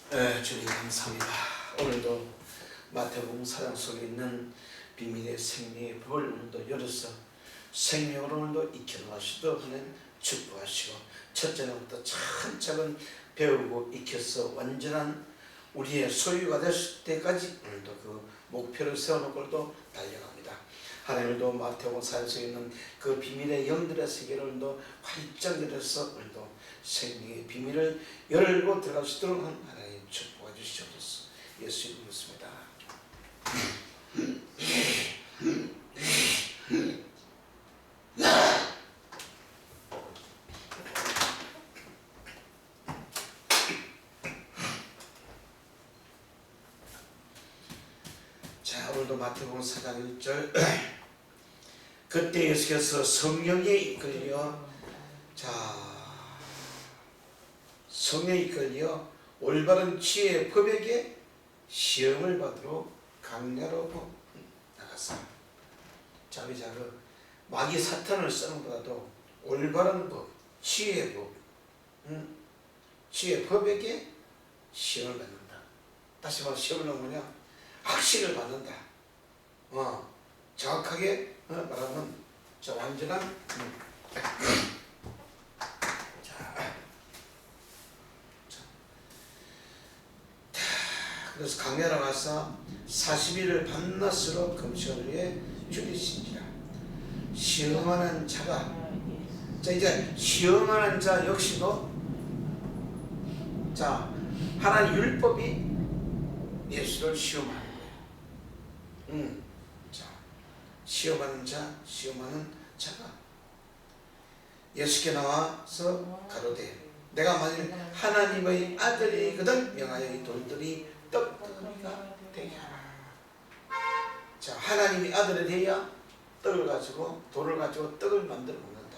네, 주님 감사합니다. 오늘도 마태복음 4장 속에 있는 비밀의 생명의 법을 오늘도 열어서 생명으로 오늘도 익혀나가시도록 하는 축복하시고, 첫째부터 차근차근 배우고 익혀서 완전한 우리의 소유가 됐을 때까지 오늘도 그 목표를 세워놓고 또 달려갑니다. 하나님도 마태복음 4장 속에 있는 그 비밀의 영들의 세계를 오늘도 활짝 열어서 오늘도 생명의 비밀을 열고 들어갈 수 있도록 하나님 축복해 주시옵소서. 예수 이름으로 습니다. 자, 오늘도 마태복음 4장 1절 그때 예수께서 성령에 이끌려 성령에 이끌려 올바른 지혜의 법에게 시험을 받으러 강야로 나갔어. 자, 우리 그 마귀 사탄을 쓰는 것보다도 올바른 법, 지혜의 법, 지혜의 법에게 시험을 받는다. 다시 말해 시험은 뭐냐? 확신을 받는다. 정확하게 말하면 완전한 그래서 강야로 가서 40일을 밤낮으로 금식을 위해 줄이신지라. 시험하는 자가 이제 시험하는 자 역시도 하나님 율법이 예수를 시험하는 거예요. 시험하는 자가 예수께 나와서 가로되 내가 만일 하나님의 아들이거든 명하여 이 돌들이 떡덩이가 되게 하라. 자, 하나님이 아들이 되어야 돌을 가지고 떡을 만들어 먹는다.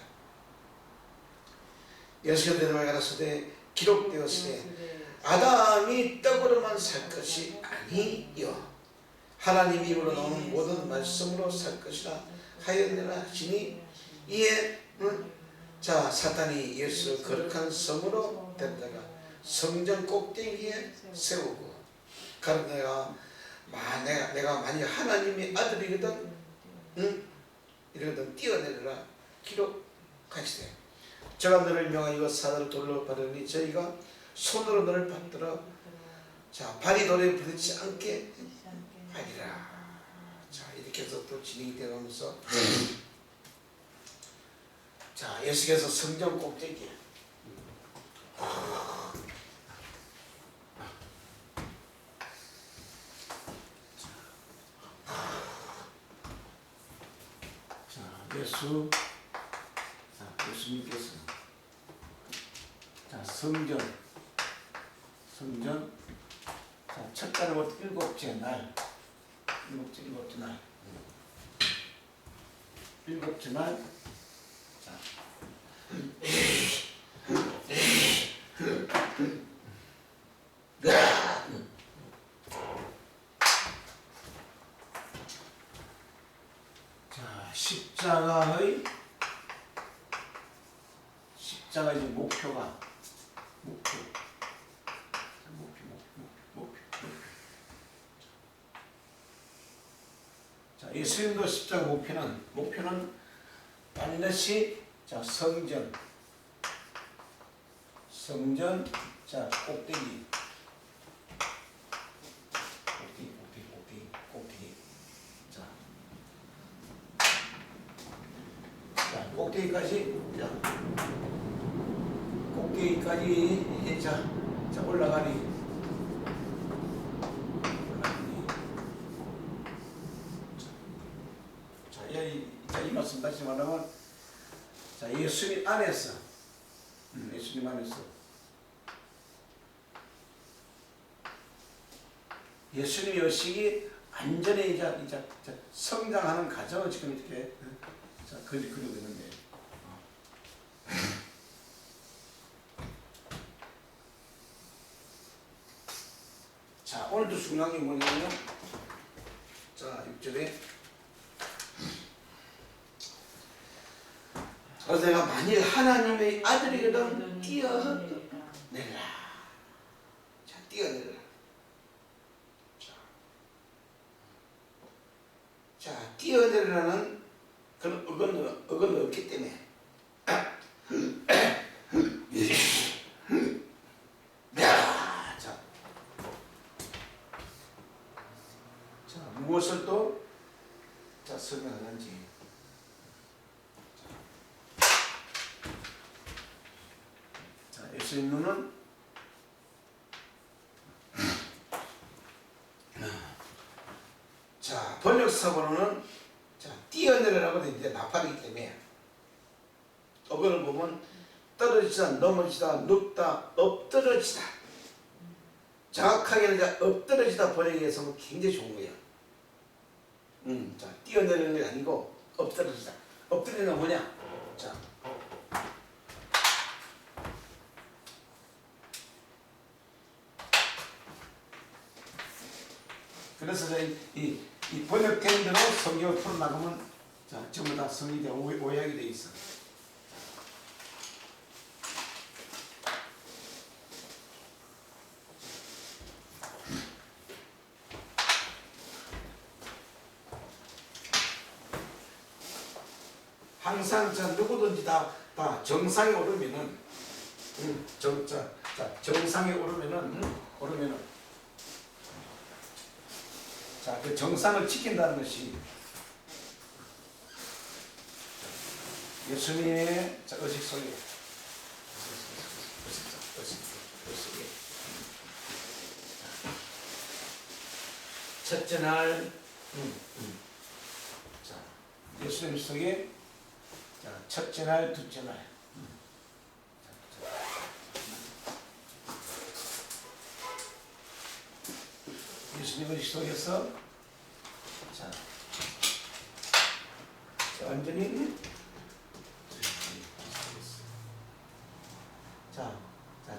예수께서 대답하여 가라사대 기록되었으되 아담이 떡으로만 살 것이 아니요 하나님 입으로 나오는 모든 말씀으로 살 것이라 하였느라 하시니 이에 사탄이 예수를 거룩한 성으로 데려다가 성전 꼭대기에 세우고 가로되 내가 만약 하나님의 아들이거든 이러거든 뛰어내려라 기록하시되 저가 너를 명하여 사다를 돌로 바르니 저희가 손으로 너를 받들어 발이 돌에 부딪히지 않게 하리라. 자, 이렇게 해서 또 진행이 되어가면서 예수께서 성전 꼭대기에 예수님께서 성전 첫 달부터 일곱째 날 십자가의 목표가 목표. 예수님도 십자가 목표는 반드시 성전 꼭대기 꼭대기까지 올라가니 이 말씀 다시 말하면 예수님 안에서 예수님의 의식이 완전히 이제 성장하는 과정을 지금 이렇게 그리고 있는데 오늘도 중요한 게 뭐냐면요. 6절에 그래서 내가 만일 하나님의 아들이거든 뛰어내라. 자, 뛰어내려라. 자, 뛰어내려라는 그런 어근은 없기 때문에 자, 무엇을 또 설명하는지. 자, 예수님 눈은 자, 번역사고로는 뛰어내려라고 돼 있는데 나팔이기 때문에 어근을 보면 떨어지다, 넘어지다, 눕다, 엎드러지다. 정확하게는 엎드러지다 번역에서 굉장히 좋은 거예요. 자, 뛰어내리는 게 아니고 엎드러지다. 엎드리는 건 뭐냐? 자, 그래서 이 번역된 대로 성경을 풀어나가면 전부 다 성이 오해하게 돼 있어. 항상 누구든지 다 정상에 오르면은 정상에 오르면은 그 정상을 지킨다는 것이 예수님의 의식 속에 첫째 날 예수님 속에 첫째 날, 둘째 날 예수님 의식 속에서 완전히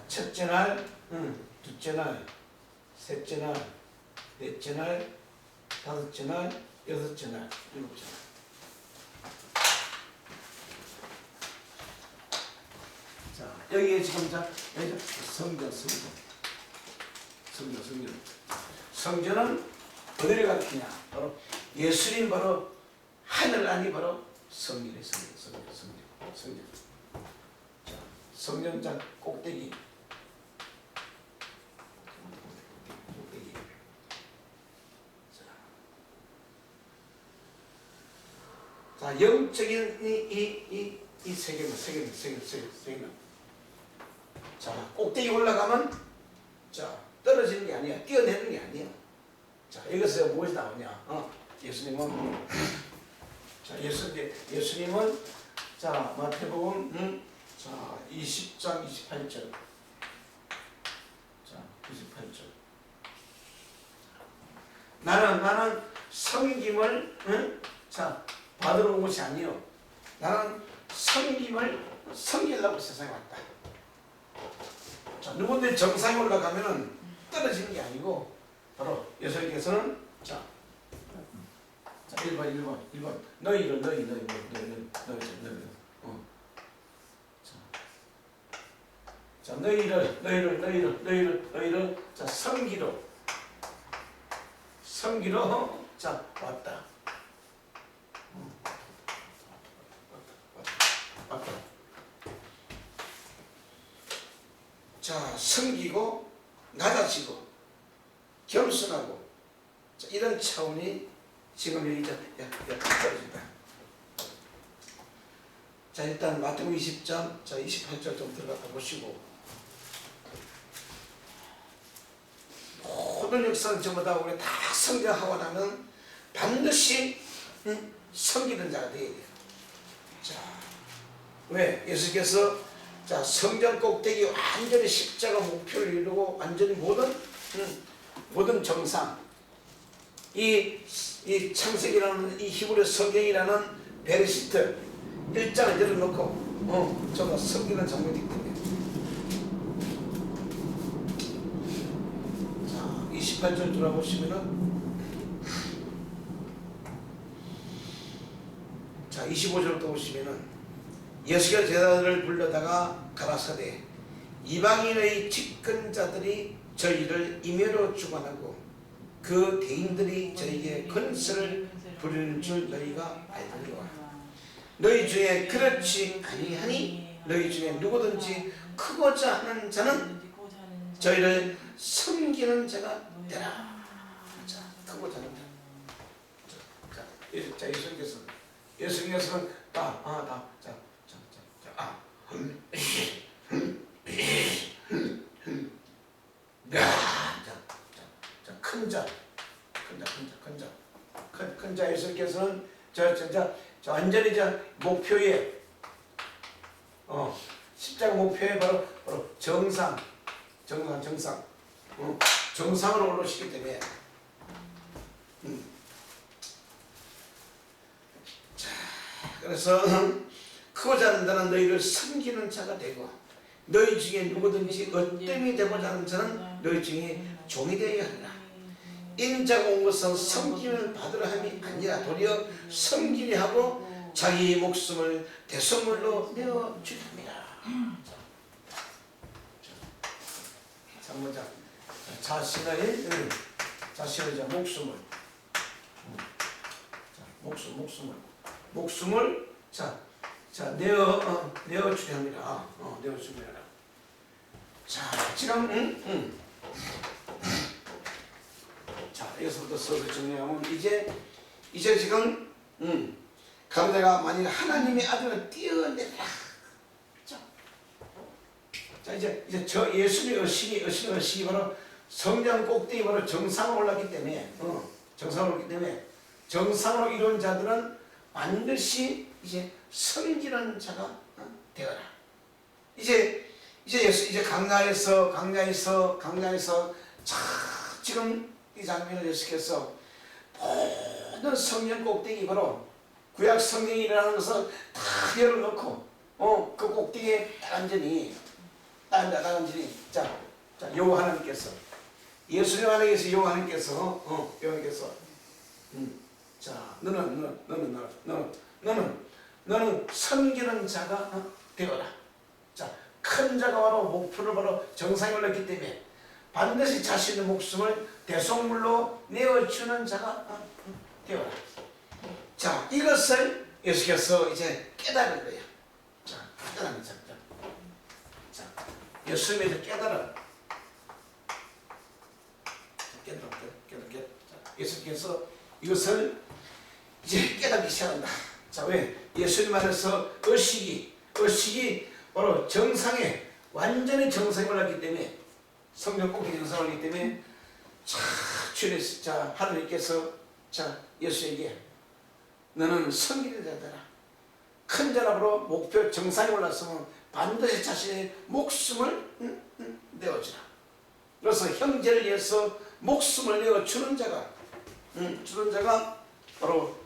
첫째 날, 둘째 날, 셋째 날, 넷째 날, 다섯째 날, 여섯째 날, 일곱째 날. 여기에 지금 여기 성전은 어디를 가리키냐? 바로 예수님 바로 하늘 안이 바로 성전이에요. 성전. 성전장 꼭대기. 자, 영적인 이 세계는 자, 꼭대기 올라가면 떨어지는 게 아니야. 뛰어내는 게 아니야. 자, 여기서 무엇이 나오냐? 예수님은 예수님은 마태복음 20장 28절. 28절. 나는 섬김을 받으러 온 것이 아니요. 나는 섬기려고 세상에 왔다. 누군데 정상에 올라가면은 떨어지는 게 아니고 바로 예수님께서는 1번 너희를 섬기러 왔다. 섬기고 낮아지고 겸손하고 이런 차원이 지금 여기 떨어진다. 일단 마태복음 20장 28절 좀 들어가 보시고 모든 역사는 전부 다 우리 다 성장하고 나면 반드시 섬기는 자가 되어야 돼요. 왜? 예수께서 성전 꼭대기 완전히 십자가 목표를 이루고 완전히 모든 정상 이 창세기라는 이 히브리 성경이라는 베르시트 1장을 열어놓고 저거 섬기는 장면이기 때문에 28절 돌아보시면은 25절부터 보시면은 예수께서 제자들을 불러다가 가라사대 이방인의 집근자들이 저희를 임의로 주관하고 그 대인들이 저희에게 권세를 부리는 줄 너희가 알거니와 너희 중에 그렇지 아니하니 너희 중에 누구든지 크고자 하는 자는 저희를 섬기는 자가 되라. 자, 크고자 하는 자. 자, 예수님께서 큰 자 예수님께서는 완전히 목표에 십자가 목표에 바로 정상으로 올라오시기 때문에 자, 그래서 크고자 하는 자는 너희를 섬기는 자가 되고 너희 중에 누구든지 어뜸이 되고자 하는 자는 너희 중에 종이 되어야 하리라. 인자가 온 것은 섬김을 받으려 함이 아니라 도리어 섬기려 하고 자기 목숨을 대속물로 내어주려 합니다. 자, 먼저 자신의 목숨을 내어주려 합니다. 내어주려 합니다. 자, 지금 자, 여기서부터 서서 정리하면 이제 지금 가로대가 만일 하나님의 아들을 띄어내라. 자, 이제 저 예수님의 의식이 바로 성령 꼭대기 바로 정상으로 올랐기 때문에 정상으로 이룬 자들은 반드시 이제 섬기는 자가 되어라. 이제 강야에서 지금 이 장면을 예수께서 모든 성령 꼭대기 바로 구약 성령이라는 것을 다 열어놓고 그 꼭대기에 나란히 여호와 하나님께서 예수님 안에서 여호와 하나님께서 자 너는 섬기는 자가 되어라. 자, 큰 자가 바로 목표를 바로 정상에 올랐기 때문에 반드시 자신의 목숨을 대속물로 내어주는 자가 되어라. 자, 이것을 예수께서 이제 깨달은 거예요. 자, 깨달은 자. 자, 예수님이 깨달아. 예수께서 이것을 이제 깨닫기 시작한다. 자, 왜? 예수님 안에서 의식이 바로 완전히 정상에 올랐기 때문에 성령 꼭대기 정상에 올랐기 때문에 하나님께서 예수에게 너는 섬기는 자들아 큰 자라로 목표 정상에 올랐으면 반드시 자신의 목숨을 내어주라. 그래서 형제를 위해서 목숨을 내어주는 자가 바로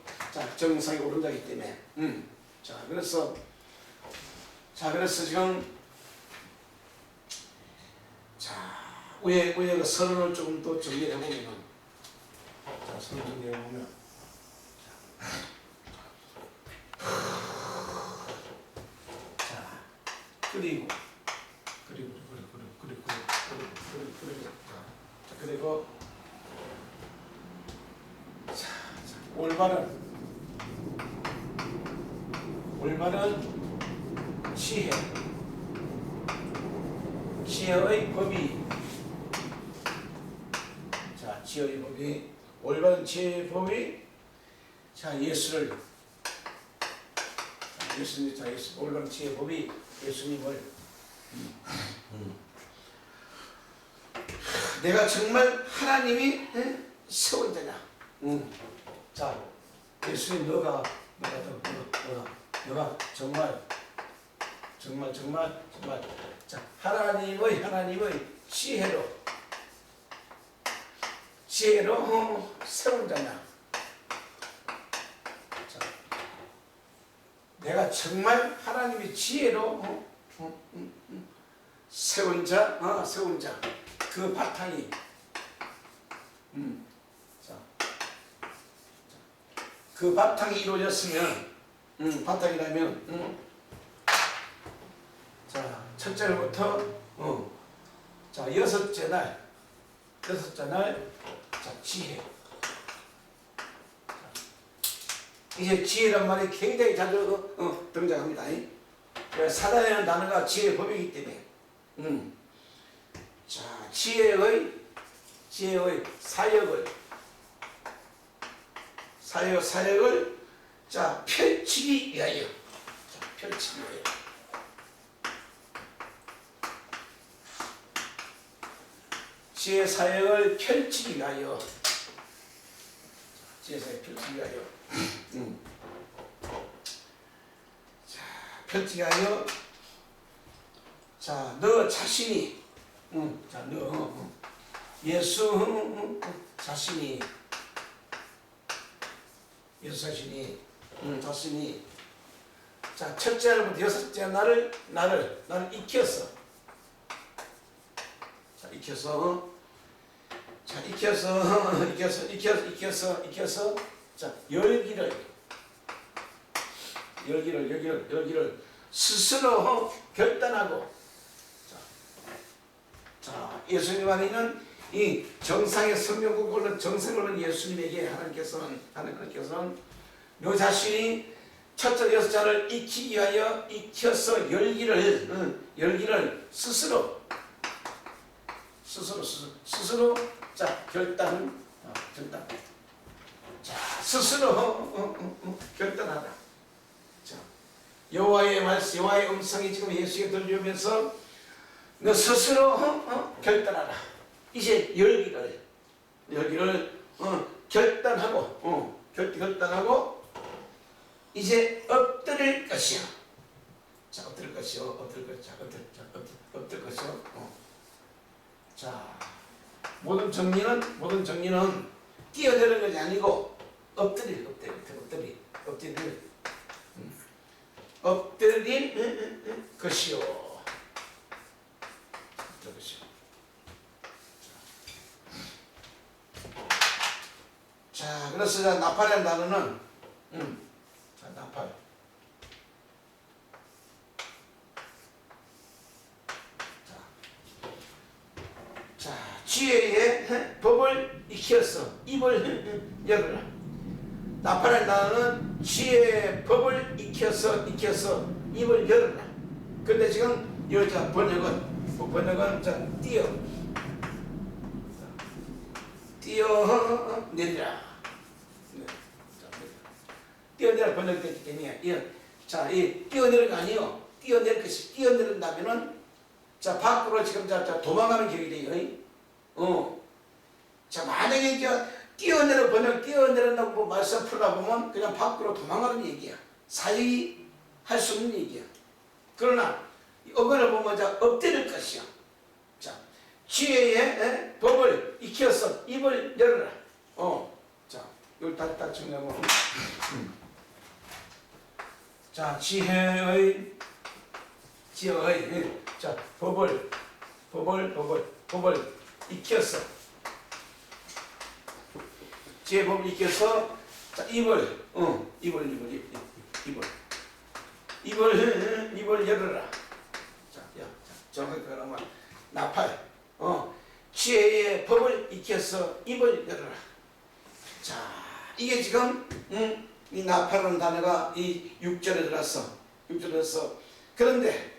정상에 오른 자이기 때문에 그래서 지금 위에 그 서론을 조금 더 정리해보면 그리고 올바른 지혜의 법이 올바른 지혜의 법이 올바른 지혜의 법이 예수님을 내가 정말 하나님이 세운 자냐. 자, 예수님 너가 정말 자, 하나님의 지혜로 세운 자냐. 자, 내가 정말 하나님의 지혜로 세운 자, 그 바탕이 그 바탕이 이루어졌으면 바탕이라면 자, 첫째부터 여섯째 날 여섯째 날, 자, 지혜. 이제 지혜란 말이 굉장히 자주 등장합니다. 사단이라는 단어가 지혜의 법이기 때문에. 자, 지혜의 사역을 자, 펼치기 위하여. 자, 펼치기 위하여. 지혜 사역을 펼치기 위하여. 지혜 사역 펼치기 위하여. 자, 펼치기 위하여. 자, 너 자신이, 자, 너 예수 자신이, 자, 첫째 날부터 여섯째 날을 익혀서, 자, 익혀서, 자, 열기를 스스로 결단하고, 자, 예수님 안에는 이 정상의 성령국을 정성을 예수님에게 하나님께서는 너 자신이 첫째 여섯째를 익히기 위하여 익혀서 열기를 스스로 자, 결단. 자, 스스로 결단하라. 자, 여호와의 말씀, 여호와의 음성이 지금 예수에게 들려오면서 너 스스로 결단하라. 이제 열기를 결단하고 이제 엎드릴 것이요. 자, 엎드릴 것이요. 자, 모든 정리는 뛰어내리는 것이 아니고 엎드릴 것이요. 자, 그래서 나팔이라는 단어는 자, 나팔. 자, 지혜의 법을 익혀서 입을 열어라. 나팔이라는 단어는 지혜의 법을 익혀서 입을 열어라. 근데 지금 여자 번역은 자, 뛰어내리라. 뛰어내라 번역됐기 때문에, 자, 이 뛰어내는 거 아니요. 뛰어낼 것이, 뛰어내린다면은, 자, 밖으로 지금 자, 도망가는 격이 돼요. 자, 만약에 뛰어내린다고 말씀 풀다 보면 그냥 밖으로 도망가는 얘기야. 사역이 할 수 없는 얘기야. 그러나, 어거를 보면 자, 엎드릴 것이야. 자, 지혜의 법을 익혀서 입을 열어라. 자, 이걸 딱 정리하면. 자, 지혜의 자, 법을 익혀서, 지혜의 법을 익혀서, 자, 입을 열어라. 자, 정확하게 그러면 나팔. 지혜의 법을 익혀서 입을 열어라. 자, 이게 지금 이 나팔이라는 단어가 이 6절에 들어서 그런데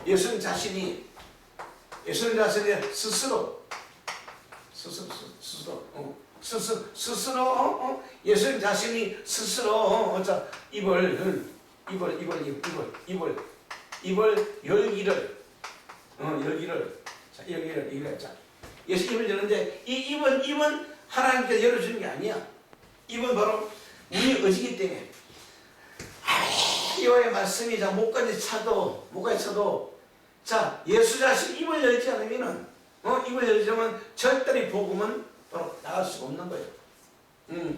예수님 자신이 스스로 예수님 자신이 스스로 자, 입을 열기를 자, 열기를 자, 예수 입을 여는데 이 입은 하나님께서 열어주는 게 아니야. 입은 바로 우리 의지기 때문에 여호와의 말씀이 자, 목까지 차도 자, 예수 자신 입을 열지 않으면은 입을 열지 않으면 절대로 복음은 바로 나갈 수가 없는 거예요.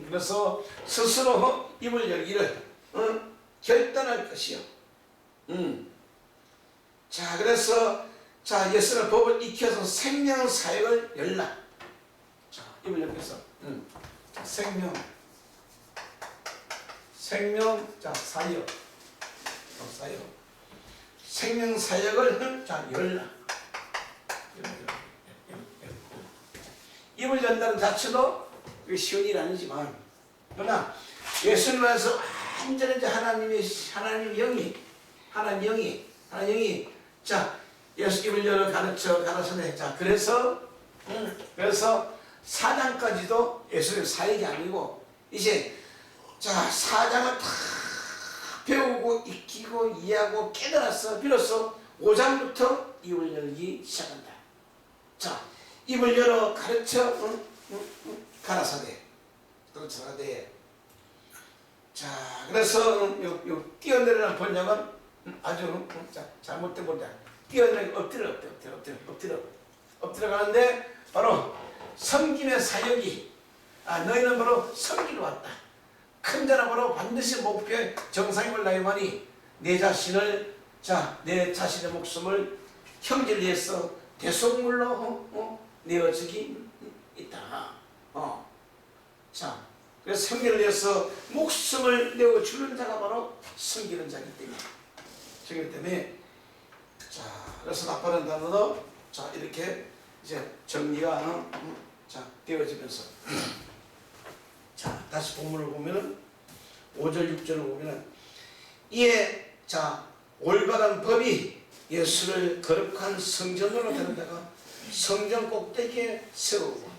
그래서 스스로 입을 열기를 결단할 것이요. 자, 그래서 자, 예수의 법을 익혀서 생명 사역을 열라. 자, 입을 열면서 자, 생명 자, 사역 생명 사역을 자, 열라. 입을 연다는 자체도 그게 쉬운 일이 아니지만, 그러나 예수님 안에서 완전히 이제 하나님 영이 자 예수 입을 열어 가르쳐내. 자 그래서 사장까지도 예수님 사역이 아니고 이제 자 사장을 다 배우고 익히고 이해하고 깨달았어. 비로소 5장부터 입을 열기 시작한다. 자 입을 열어 가르쳐 가라사대. 자 그래서 요 뛰어내리는 번역은 아주 잘못된 번역. 뛰어내리 엎드려 가는데 바로 섬김의 사역이 너희는 바로 섬기러 왔다. 큰 자는 바로 반드시 목표에 정상임을 나이마니 내 자신의 목숨을 형제를 위해서 대속물로 내어주기 있다. 자 그래서 형제를 위해서 목숨을 내어주는 자가 바로 섬기는 자이기 때문에 자 그래서 나빠는 단어도 자 이렇게 이제 정리가 되어지면서 자 다시 본문을 보면은 5절 6절을 보면은 이에 자 올바른 법이 예수를 거룩한 성전으로 데려다가 성전 꼭대기에 세우고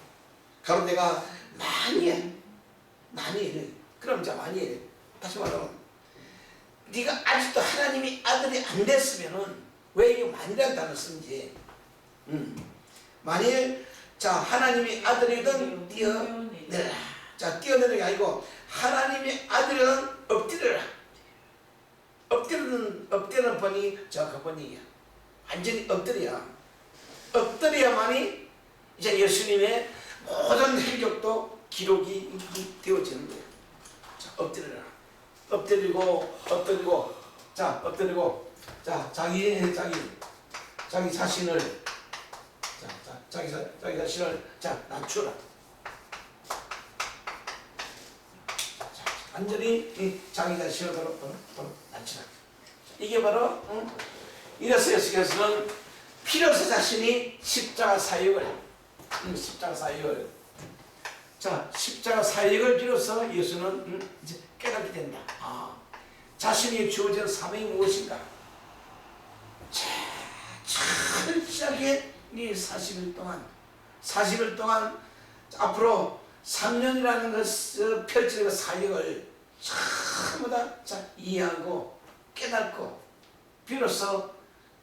가로대가 많이 그럼 자 많이 다시 말하면 네가 아직도 하나님이 아들이 안 됐으면은 왜 이거 만이라는 단어 쓴지 만일 자 하나님이 아들이든 뛰어내라. 자 뛰어내는 게 아니고 하나님이 아들이든 엎드려라. 엎드리는 번이 그 번이야. 완전히 엎드려야만이 이제 예수님의 모든 행적도 기록이 되어지는 거예요. 자 엎드려라. 엎드리고 자 자기 자신을 자기 자신을 낮추라. 완전히 자기 자신을 바로 낮추라. 이게 바로 이래서 예수께서는 필요서 자신이 십자가 사역을 비로소 예수는 이제 깨닫게 된다. 자신이 주어진 사명이 무엇인가? 철저하게 이 40일 동안 앞으로 3년이라는 것을 펼치는 사역을 전부 다 이해하고 깨닫고 비로소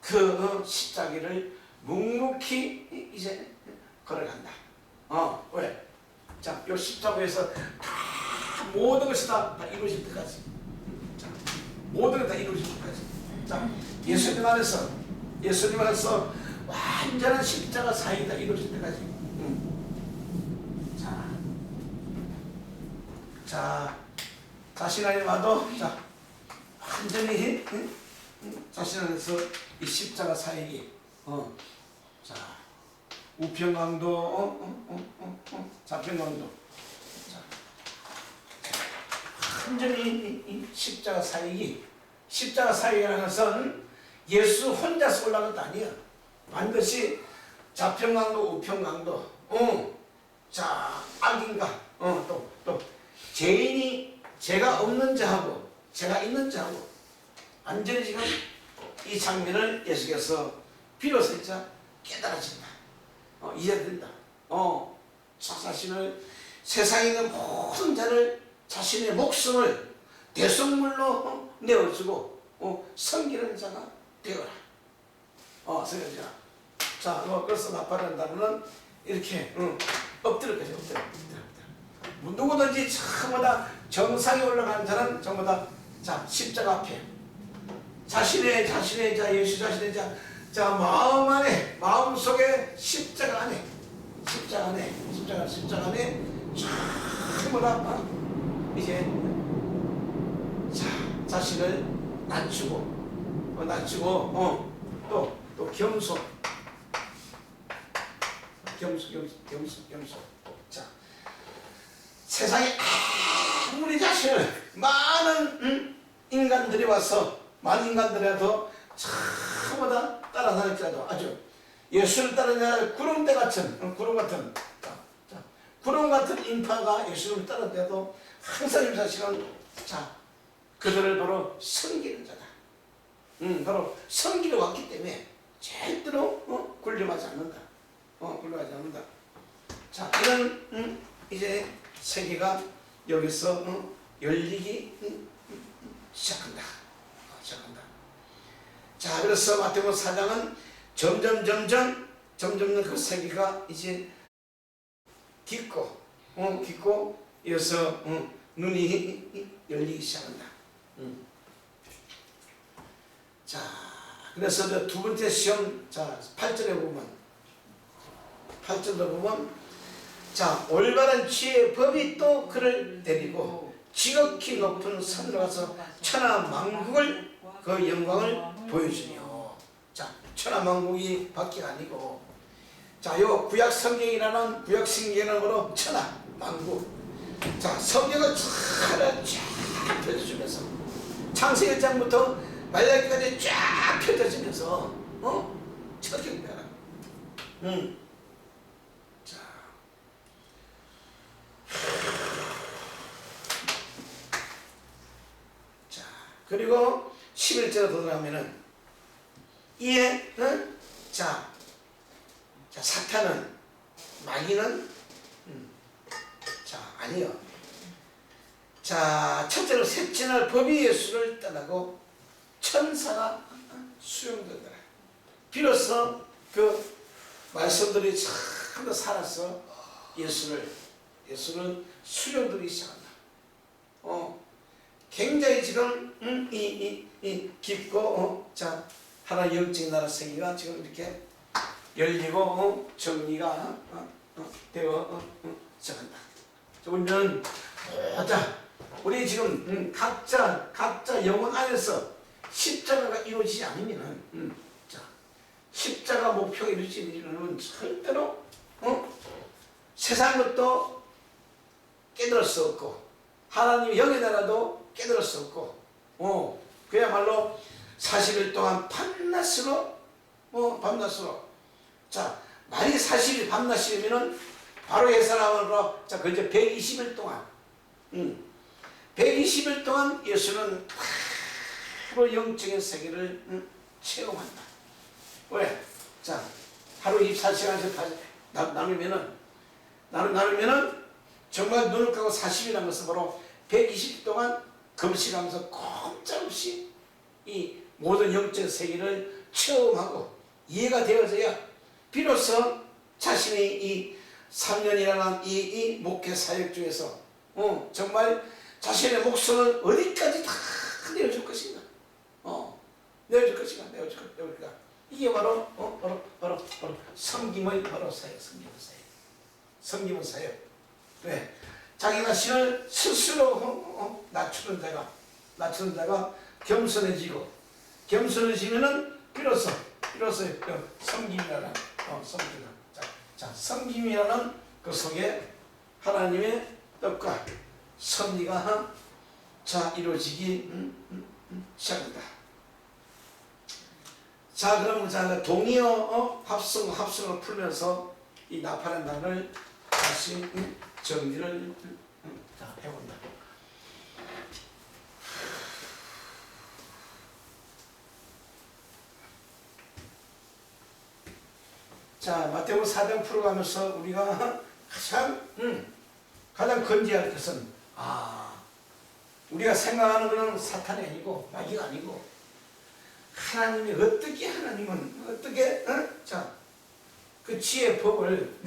그 십자가를 묵묵히 이제 걸어간다. 왜? 자, 이 십자가에서 다 모든 것이 다 이루어질 때까지. 자, 모든 게 다 이루어질 때까지. 자, 예수님 안에서 완전한 십자가 사역이 다 이루어질 때까지. 자, 자신 안에 와도 완전히 자신 안에서 이 십자가 사역이 자 우평강도 자평강도 완전히 이 십자가 사역이라는 것은 예수 혼자서 올라간 것도 아니야. 반드시 자평강도 우평강도 자 악인가 또 죄인이 죄가 없는 자하고 죄가 있는 자하고 완전히 지금 이 장면을 예수께서 비로소 진짜 깨달아진다. 이해된다. 자신을 세상에 있는 모든 자를 자신의 목숨을 대속물로 내어주고 섬기는 자가 되어라. 섬기는 자. 자, 그래서 나팔이라는 단어는 이렇게 엎드려까지 엎드려. 누구든지 전부 다 정상에 올라가는 자는 전부 다 십자가 앞에 자신의 예수 자신의 마음 안에 마음속에 십자가 안에 전부 다 이제 자신을 낮추고 또 겸손. 자, 세상에 아무리 자신을 많은 인간들이 와서 많은 인간들이라도 전부 다 따라다닐지라도 아주 예수를 따르는 구름 같은 구름 같은 인파가 예수님을 따랐대도 항상 24시간 자 그들을 바로 섬기는 자다. 바로 섬기러 왔기 때문에 절대로 굴림하지 않는다. 굴림하지 않는다. 자 이런 이제 세계가 여기서 열리기 시작한다. 시작한다. 자 그래서 마태복음 4장은 점점 그 세계가 이제 깊고 이어서 눈이 열리기 시작한다. 자 그래서 두 번째 시험 자 8절에 보면 자 올바른 지혜의 법이 또 그를 데리고 지극히 높은 산으로 가서 천하 만국을 그 영광을 보여주며 자 천하만국이 밖이가 아니고 자 요 구약 성경이라는 구약 성경으로 천하만국 자 성경을 쫙 펼쳐주면서 창세기 1장부터 말라기까지 쫙 펼쳐지면서 천경배라 자 그리고 11절에 들어가면은 이에 자 사탄은 마귀는 자 아니요 자 첫째로 셋째 날 법이 예수를 떠나고 천사가 수용되더라. 비로소 그 말씀들이 참으로 살아서 예수는 수용되기 시작한다. 굉장히 지금 이 깊고 자 하나의 영적인 나라 세계가 지금 이렇게 열리고 정리가 되어 시작한다. 우리는 우리 지금 각자 영혼 안에서 십자가가 이루어지지 않으면은 자 십자가 목표가 이루어지면 절대로 세상 것도 깨달을 수 없고 하나님의 영의 나라도 깨달을 수 없고 그야말로 40일 동안 밤낮으로 자 만약 40일 밤낮이면은 바로 예산하므로 자 그저 120일 동안 120일 동안 예수는 바로 영적인 세계를 체험한다. 왜? 자 하루 24시간씩 나누면은 정말 눈을 감고 40일이라는 것은 바로 120일 동안 금식하면서 꼼짝없이 이 모든 영적 세계를 체험하고 이해가 되어져야 비로소 자신의 이 3년이라는 이 목회 사역 중에서 정말 자신의 목숨을 어디까지 다 내어줄 것인가. 내어줄 것인가. 이게 바로 섬김의 바로 사역, 섬김의 사역. 왜? 자기 자신을 스스로 낮추는 자가 겸손해지면은 비로소 섬김이라는 자 섬김이라는 그 속에 하나님의 뜻과 섭리가 자 이루어지기 시작한다. 자 그럼 자 동의어 합성을 풀면서 이 나팔의 날을 다시 정리를 자 해본다. 자 마태복음 4장 풀어가면서 우리가 가장 건지해야 할 것은 우리가 생각하는 것은 사탄이 아니고 마귀가 아니고 하나님이 어떻게 자 그 지혜 법을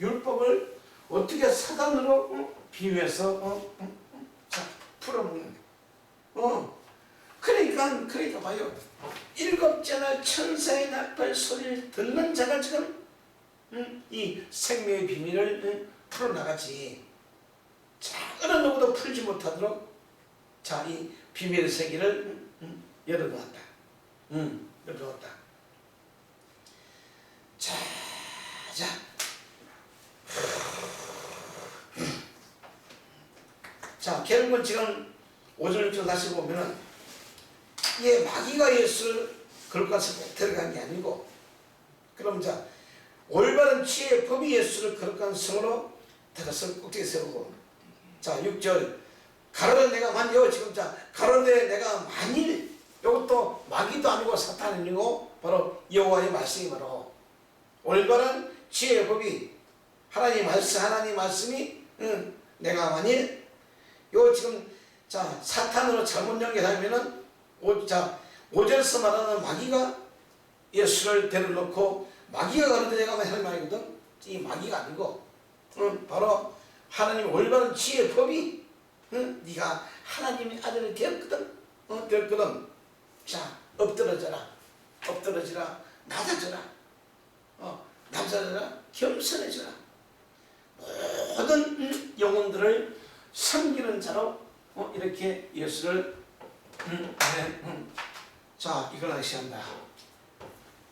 율법을 어떻게 사단으로 비유해서 자 풀어먹는 그러니까 봐요. 7째나 천사의 나팔 소리를 듣는 자가 지금 이 생명의 비밀을 풀어나가지. 자 어느 누구도 풀지 못하도록 자 이 비밀의 세계를 열어놓았다. 열어놓았다. 자 결국은 지금 5절 다시 보면은 마귀가 예수를 그럴 것을 못 데려간 게 아니고 그럼 자 올바른 지혜의 법이 예수를 거룩한 성으로 들어서 꼭대기 세우고, 자 6절 가로되 내가 만일, 지금 자 가로되 내가 만일, 이것도 마귀도 아니고 사탄이 아니고 바로 여호와의 말씀이 바로 올바른 지혜의 법이 하나님 말씀이 내가 만일, 요 지금 자 사탄으로 잘못 연결하면은 자 5절에서 말하는 마귀가 예수를 데려놓고, 마귀가 가는데 내가 하는 말이거든. 이 마귀가 아니고 바로 하나님 올바른 지혜의 법이 네가 하나님의 아들이 되었거든. 자 엎드러져라, 엎드러지라, 낮아져라, 낮아져라, 겸손해져라. 모든 영혼들을 섬기는 자로 이렇게 예수를 자 이걸 하시한다.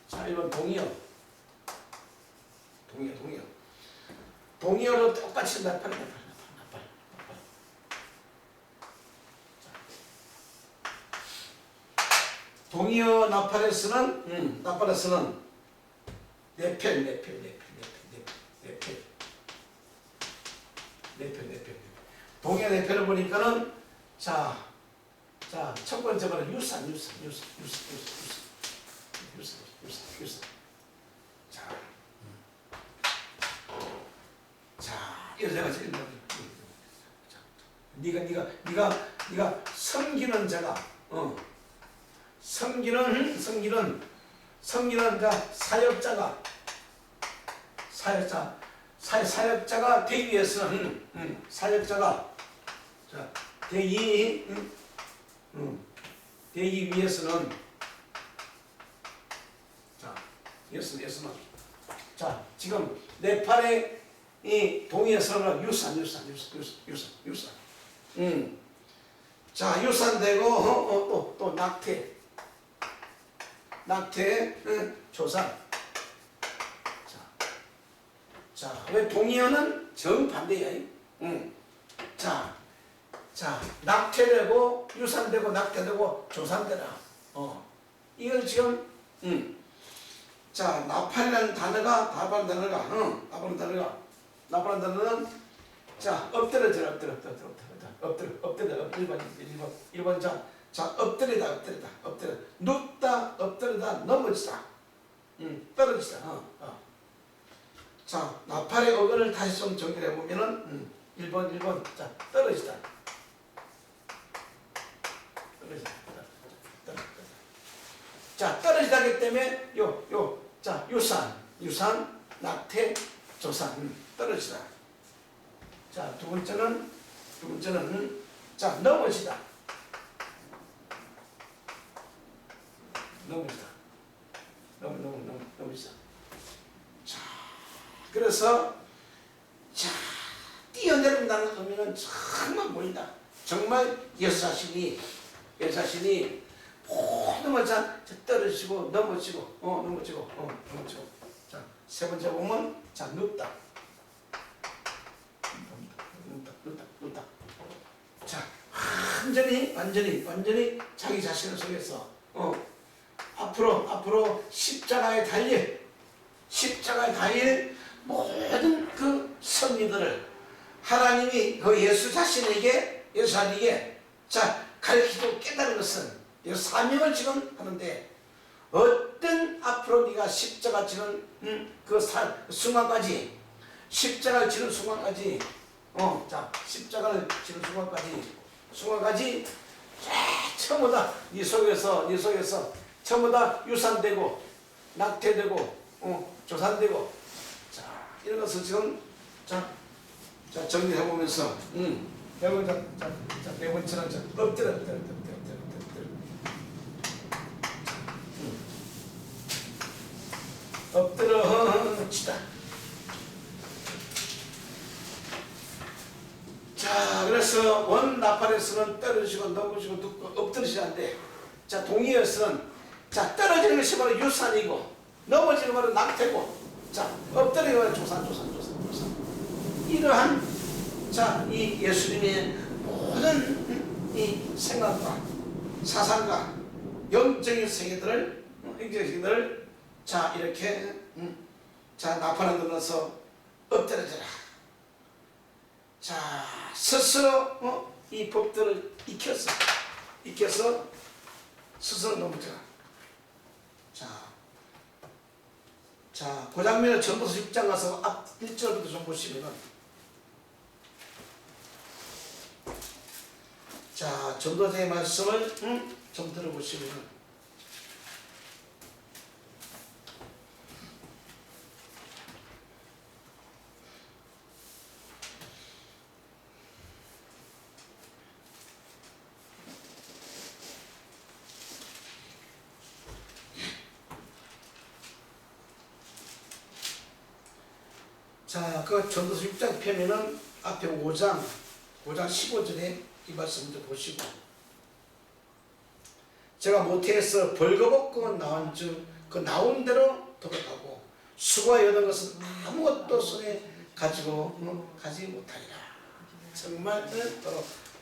자 1번 동의어로 똑같이 나팔. 동의어 나팔에서는 네펠. 동의어 네펠을 보니까는 자 첫 번째 말은 유산. 자, 이래서 내가 지금 네가 섬기는 자가 섬기는 자 사역자가 되기 위해서는 되기 위해서는 자 지금 내 팔에 이 동의에서는 유산. 자 유산되고 또 낙태, 조산. 자 왜 동의어는 정반대야. 자 낙태되고 유산되고 낙태되고 조산되라. 이걸 지금 자 나팔이라는 단어가 나팔이라는 단어는 자 엎드려져라. 1번 자 엎드리다 눕다, 엎드리다, 넘어지다, 떨어지다. 자 나팔의 어근을 다시 좀 정리해 보면은 1번 자 떨어지다. 자 떨어지다기 때문에 자 유산, 낙태, 조산, 떨어지다. 자 두 번째는 자 넘어지다. 자 그래서 자 뛰어내린다는 의미는 정말 멀다. 정말 예수 자신이 모든 걸 떨어지고 넘어지고. 자 세 번째 보면 자 눕다. 자 완전히 자기 자신을 속에서 앞으로 십자가에 달릴 모든 그 섭리들을 하나님이 그 예수 자신에게 자 가르치고 깨달은 것은 이 사명을 지금 하는데, 어떤 앞으로 네가 십자가 지는 그 순간까지, 십자가를 지는 순간까지, 자 십자가를 지는 순간까지 전부 다 네 속에서 전부 다 유산되고 낙태되고 조산되고. 자 이런 것을 지금 자 정리해 보면서 네 번째는 엎드러지다. 자 그래서 원 나팔에서는 떨어지고 넘어지고 눕고 엎드러지는데, 자 동의에서는 자 떨어지는 것이 바로 유산이고 넘어지는 바로 낙태고, 자 엎드리는 바로 조산. 이러한 자 이 예수님의 모든 이 생각과 사상과 영적인 세계들을 자 이렇게 자, 나팔을 불어서 엎드려져라. 자, 스스로 이 법들을 익혀서 스스로 넘어져라. 자, 그 장면을 전도서 6장 가서 앞 1절부터 좀 보시면은, 자, 전도서의 말씀을 좀 들어보시면은, 자, 그 전도서 6장 펴면은 앞에 5장 15절에 이 말씀 좀 보시고, 제가 모태에서 벌거벗고 나온 즉 그 나온 대로 돌아가고 수고하여 얻은 것은 아무것도 손에 가지 못하리라. 정말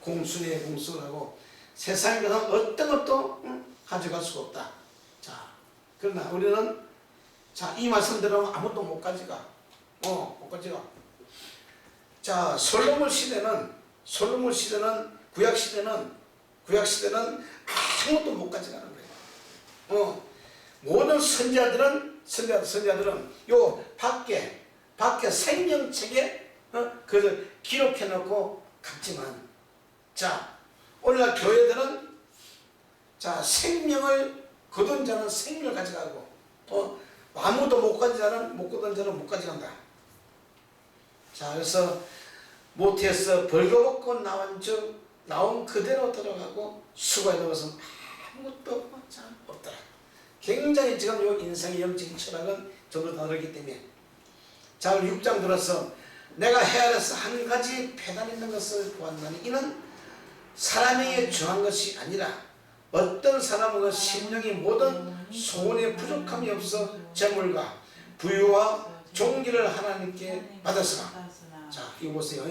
공순에 공수를 하고 세상에 가서 어떤 것도 가져갈 수가 없다. 자, 그러나 우리는 자, 이 말씀대로 아무것도 못 가져가. 못 가져가. 자, 솔로몬 시대는 구약 시대는 아무것도 못 가져가는 거예요. 모든 선자들은 요 밖에 생명책에 그것을 기록해 놓고 갔지만, 자, 오늘날 교회들은 자, 생명을 거둔 자는 생명을 가져가고 아무도 못 거둔 자는 못 가져간다. 자, 그래서 모태에서 벌거벗고 나온 그대로 들어가고 수고해 놓은 아무것도 없더라. 굉장히 지금 요 인생의 영적인 철학은 전부 다르기 때문에, 자, 6장 들어서 내가 헤아려서 한 가지 폐단 있는 것을 보았나니 이는 사람에게 정한 것이 아니라 어떤 사람은 심령이 모든 소원에 부족함이 없어 재물과 부유와 종기를 하나님께 받았으나, 자, 이거 보세요.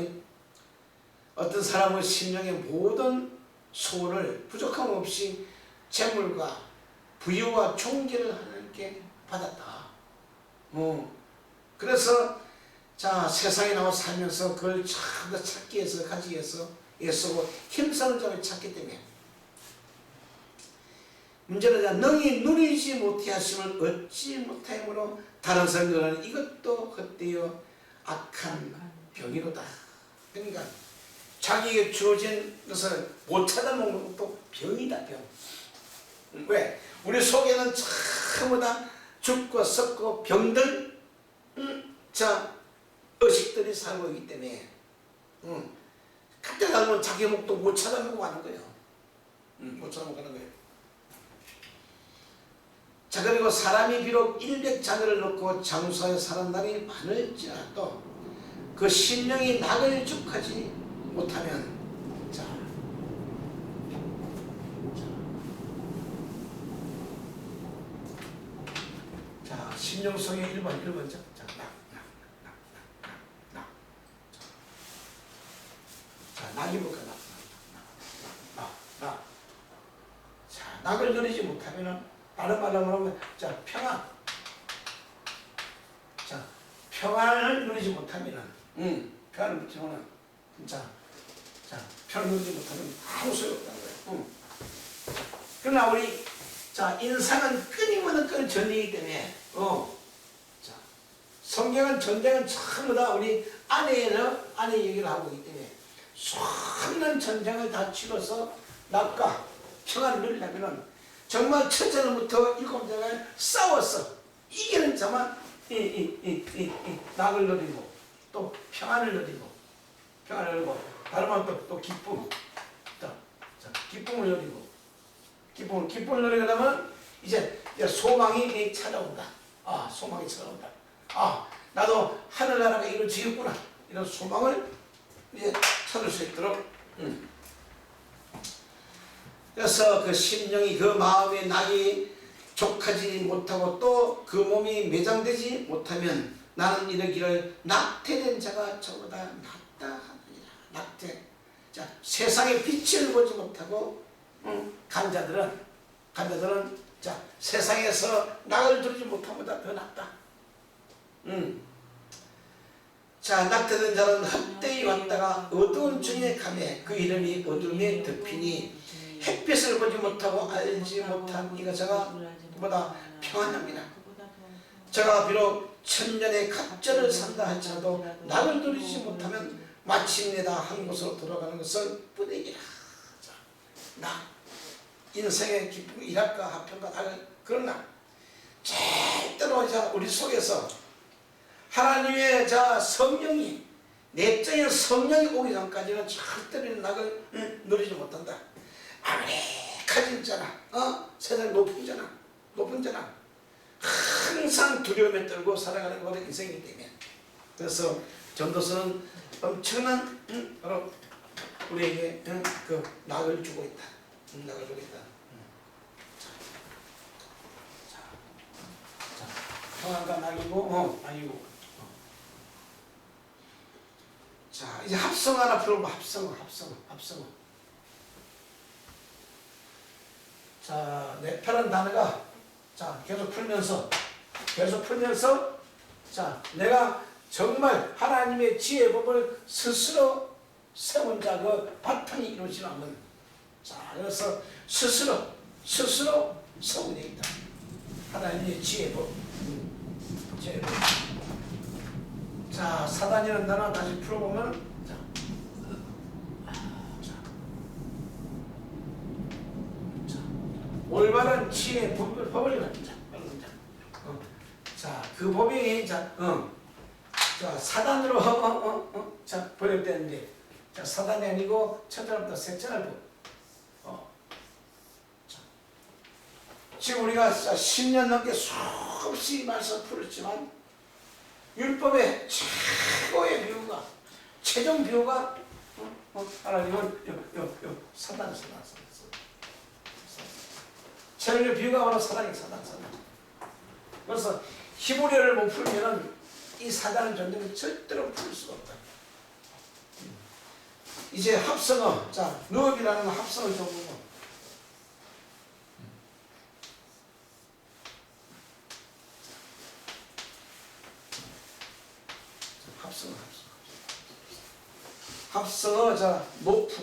어떤 사람은 심령의 모든 소원을 부족함 없이 재물과 부유와 종기를 하나님께 받았다. 그래서 자, 세상에 나와 살면서 그걸 찾기 위해서 가지기 위해서 애쓰고 힘쓰는 자를 찾기 때문에, 문제는 능히 누리지 못하심을 얻지 못하므로 다른 사람들은 이것도 헛되어 악한 병이로다. 그러니까 자기에게 주어진 것을 못 찾아먹는 것도 병이다, 병. 왜? 우리 속에는 전부 다 죽고 썩고 병들, 자, 의식들이 살고 있기 때문에, 그때 가면 자기 목도 못 찾아먹고 가는 거예요. 못 찾아먹고 가는 거예요. 자, 그리고 사람이 비록 100자녀를 놓고 장수하여 사는 날이 많을지라도 그 심령이 낙을 죽하지 못하면, 자, 심령 속에 1번 자, 낙이 뭘까? 자, 낙을 누리지 못하면은, 다른 말로 하면, 자, 평안. 자, 평안을 누리지 못하면은, 평안을 누리지 못하면, 평안을 누리지 못하면 아무 소용없다는 거예요. 그러나 우리, 자, 인상은 끊임없는 전쟁이기 때문에, 자, 성경은 전쟁은 전부 다 우리 안에 얘기를 하고 있기 때문에, 수많은 전쟁을 다 치러서 낙과 평안을 누리려면은, 정말 첫째부터 7장을 싸웠어. 이기는 자만 낙을 누리고 또 평안을 누리고 다른 말은 또 기쁨, 기쁨을 누리고 기쁨을 누리게 되면 이제 소망이 찾아온다. 소망이 찾아온다. 나도 하늘나라가 이루어지겠구나. 이런 소망을 이제 찾을 수 있도록. 그래서 그 심령이, 그 마음의 낙이 족하지 못하고 또 그 몸이 매장되지 못하면 나는 이르기를 낙태된 자가 저보다 낫다 하느니라. 낙태. 자, 세상의 빛을 보지 못하고 간자들은 자, 세상에서 낙을 두르지 못함보다 더 낫다. 자, 낙태된 자는 헛되이 왔다가 어두운 중에 가매 그 이름이 어둠에 덮이니 햇빛을 보지 못하고 알지 못한 이가 저가 보다 평안합니다. 저가 비록 천년의 갑절을 산다 할지라도 낙을 누리지 못하면 마침내 다 한 곳으로 돌아가는 것을 뿐이니라. 나 인생의 기쁨, 일학과 합평과 낙을 그러나 절대로 우리 속에서 하나님의 성령이 내적인 성령이 오기 전까지는 절대로 낙을 누리지 못한다. 아무리 가진 자나 세상 높은 자나 항상 두려움에 떨고 살아가는 것이 인생이기 때문에 그래서 전도서는 엄청난 바로 우리에게 그 낙을 주고 있다. 낙을 주고 있다. 평안과 낙이고 자, 이제 합성 하나 풀어봐. 합성어. 자, 내 편한 단어가 자 계속 풀면서 자, 내가 정말 하나님의 지혜의 법을 스스로 세운 자 그 바탕이 이루어지지 않는 자, 그래서 스스로 세우게 되어 있다. 하나님의 지혜의 법. 자, 사단이라는 단어 다시 풀어보면 올바른 지혜의 법을 갖는 자. 자, 그 법이 자, 사단으로 자, 번역되는데 자, 사단이 아니고 첫째부터 셋째날 법. 지금 우리가 10년 넘게 수없이 말씀 풀었지만 율법의 최고의 비유가 최종 비유가 하나님은 사단 최종의 비유가 바로 사단. 그래서 히브리어를 못 풀면은 이 사단의 존재는 절대로 풀 수가 없다. 이제 합성어, 자, 누업이라는 합성어 좀 보고. 합성어, 자, 노프.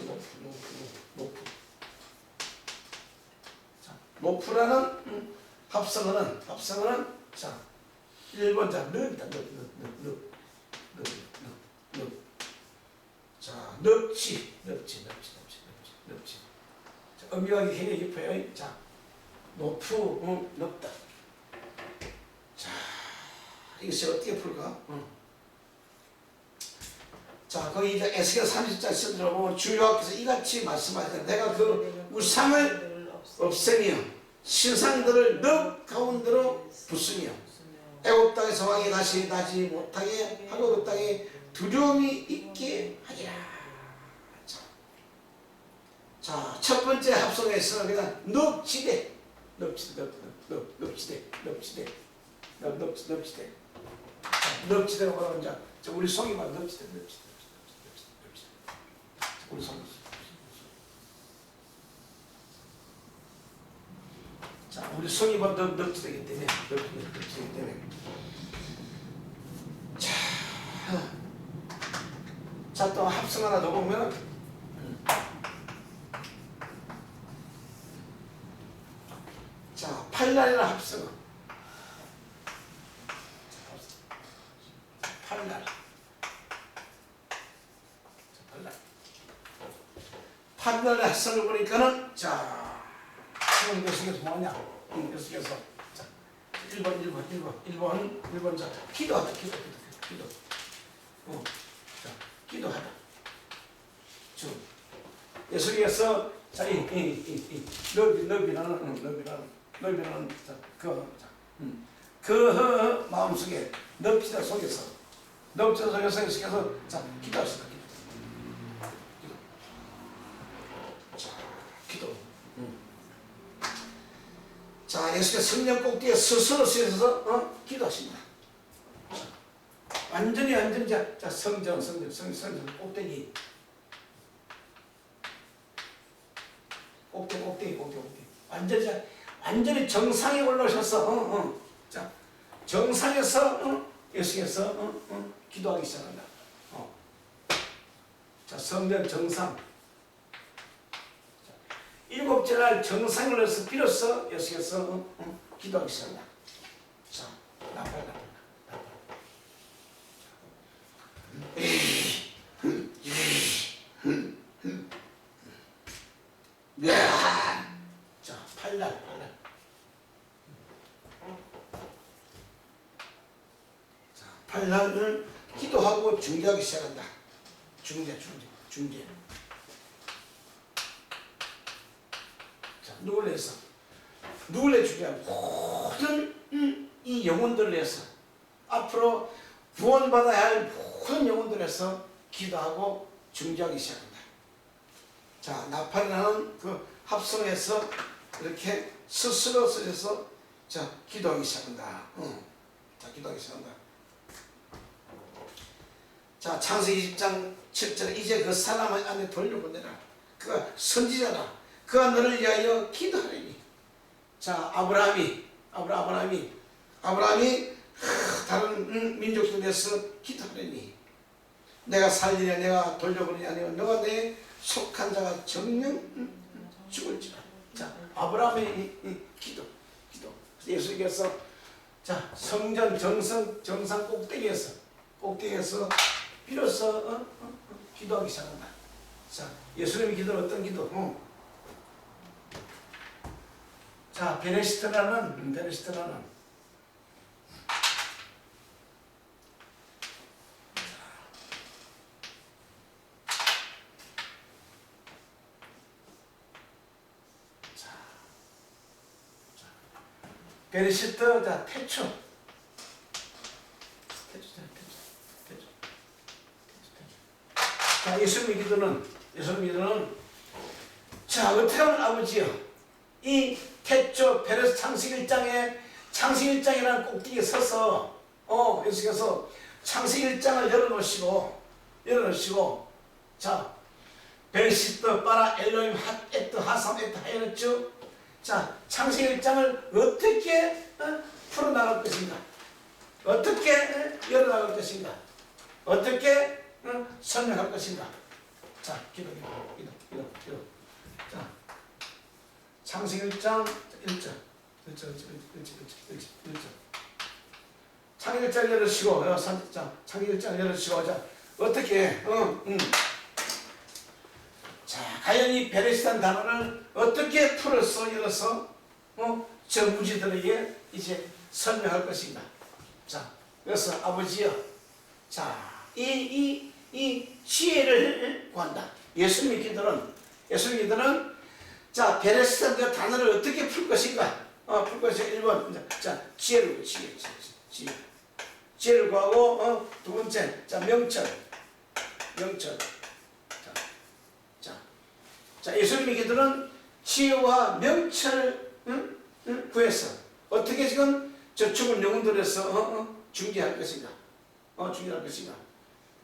자, 노프라는 합성어는 자, 1번 자, 늪이다. 자, 늪지. 자, 음미하기 굉장히 깊어요. 자, 노프, 넓다. 자, 이것이 어떻게 풀까? 자, 거기 이제 에스겔 30장 쓰더라고 주여와께서 이같이 말씀하시다. 내가 그 우상을 없애며 신상들을 늪 가운데로 부수며 애굽 땅에서 왕이 다시 나지 못하게 하고 그 땅에 두려움이 있게 하리라. 자, 첫 번째 합성에서는 그냥 늪지대. 늪지대가 뭐라고 하냐? 우리 성이 말 늪지대. 우리 성. 자, 우리 성이 말 늪지대이기 때문에 자, 또 합성 하나 더 보면 자, 팔날이나 합성어. 팔날의 합성을 보니까는 자, 지금 계속해서 뭐냐? 계속해서 자, 1번 자, 기도하다. 기도. 자, 기도하다. 주. 예수께서 자, 너비라는 그 마음속에 넙지다 속에서 예수께서 자, 기도하시다. 기도. 자, 예수께서 성령 꼭대기에 스스로 쓰셔서 기도하십니다. 완전히 자, 성전 꼭대기. 완전히 정상에 올라오셔서 자, 정상에서 예수께서 기도하기 시작한다. 자, 성전 정상. 일곱째 날 정상을 해서 비로소 예수께서 기도하기 시작한다. 자, 나팔. 자, 팔날. 자, 팔날을 기도하고 중재하기 시작한다. 중재. 자, 누굴 위해서? 누굴 해주냐? 모든 이 영혼들을 위해서 앞으로 구원받아야 할 모든 영혼들을 위해서 기도하고 중재하기 시작한다. 자, 나팔이라는 그 합성해서 이렇게 스스로 쓰셔서 자, 기도하기 시작한다. 자, 기도하기 시작한다. 자, 창세기 20장 7절에 이제 그 사람을 안에 돌려보내라. 그가 선지자라. 그가 너를 위하여 기도하리니. 자, 아브라함이 다른 민족들에 대해서 기도하리니. 내가 살리냐 내가 돌려보내냐 아니면 너가 내 속한 자가 정령 죽을지라. 자, 아브라함의 이 기도. 예수님께서 자, 성전 정상 꼭대기에서 비로소 기도하기 시작한다. 자, 예수님의 기도는 어떤 기도? 자, 베레시트라는 베레시트. 자, 태초. 자, 예수님의 기도는 자, 어떻게 하면 아버지여 이 태초 베레스 창세기 1장이라는 꼭대기에 서서 예수께서 창세기 1장을 열어놓으시고 자, 베레시트 바라 엘로힘 핫 하삼 하였죠. 자, 창세기 1장을 어떻게 풀어나갈 것인가? 어떻게 열어나갈 것인가? 어떻게 설명할 것인가? 자, 기도. 자, 창세기 1장 1절. 창세기 1장 열으시고, 창세기 1장 열으시고, 자, 어떻게, 자, 과연 이 베레시라는 단어를 어떻게 풀어서 열어서, 저 무지들에게 이제 설명할 것인가? 자, 그래서 아버지여, 자, 이 지혜를 구한다. 예수님의 기도는 자, 베레시라는 단어를 어떻게 풀 것인가? 풀 것이 1번, 자, 지혜를 구하고, 두 번째, 자, 명철. 자, 예수님의 기도는 지혜와 명철을 구해서 어떻게 지금 저 죽은 영혼들에서 중재할 것인가? 중재할 것인가?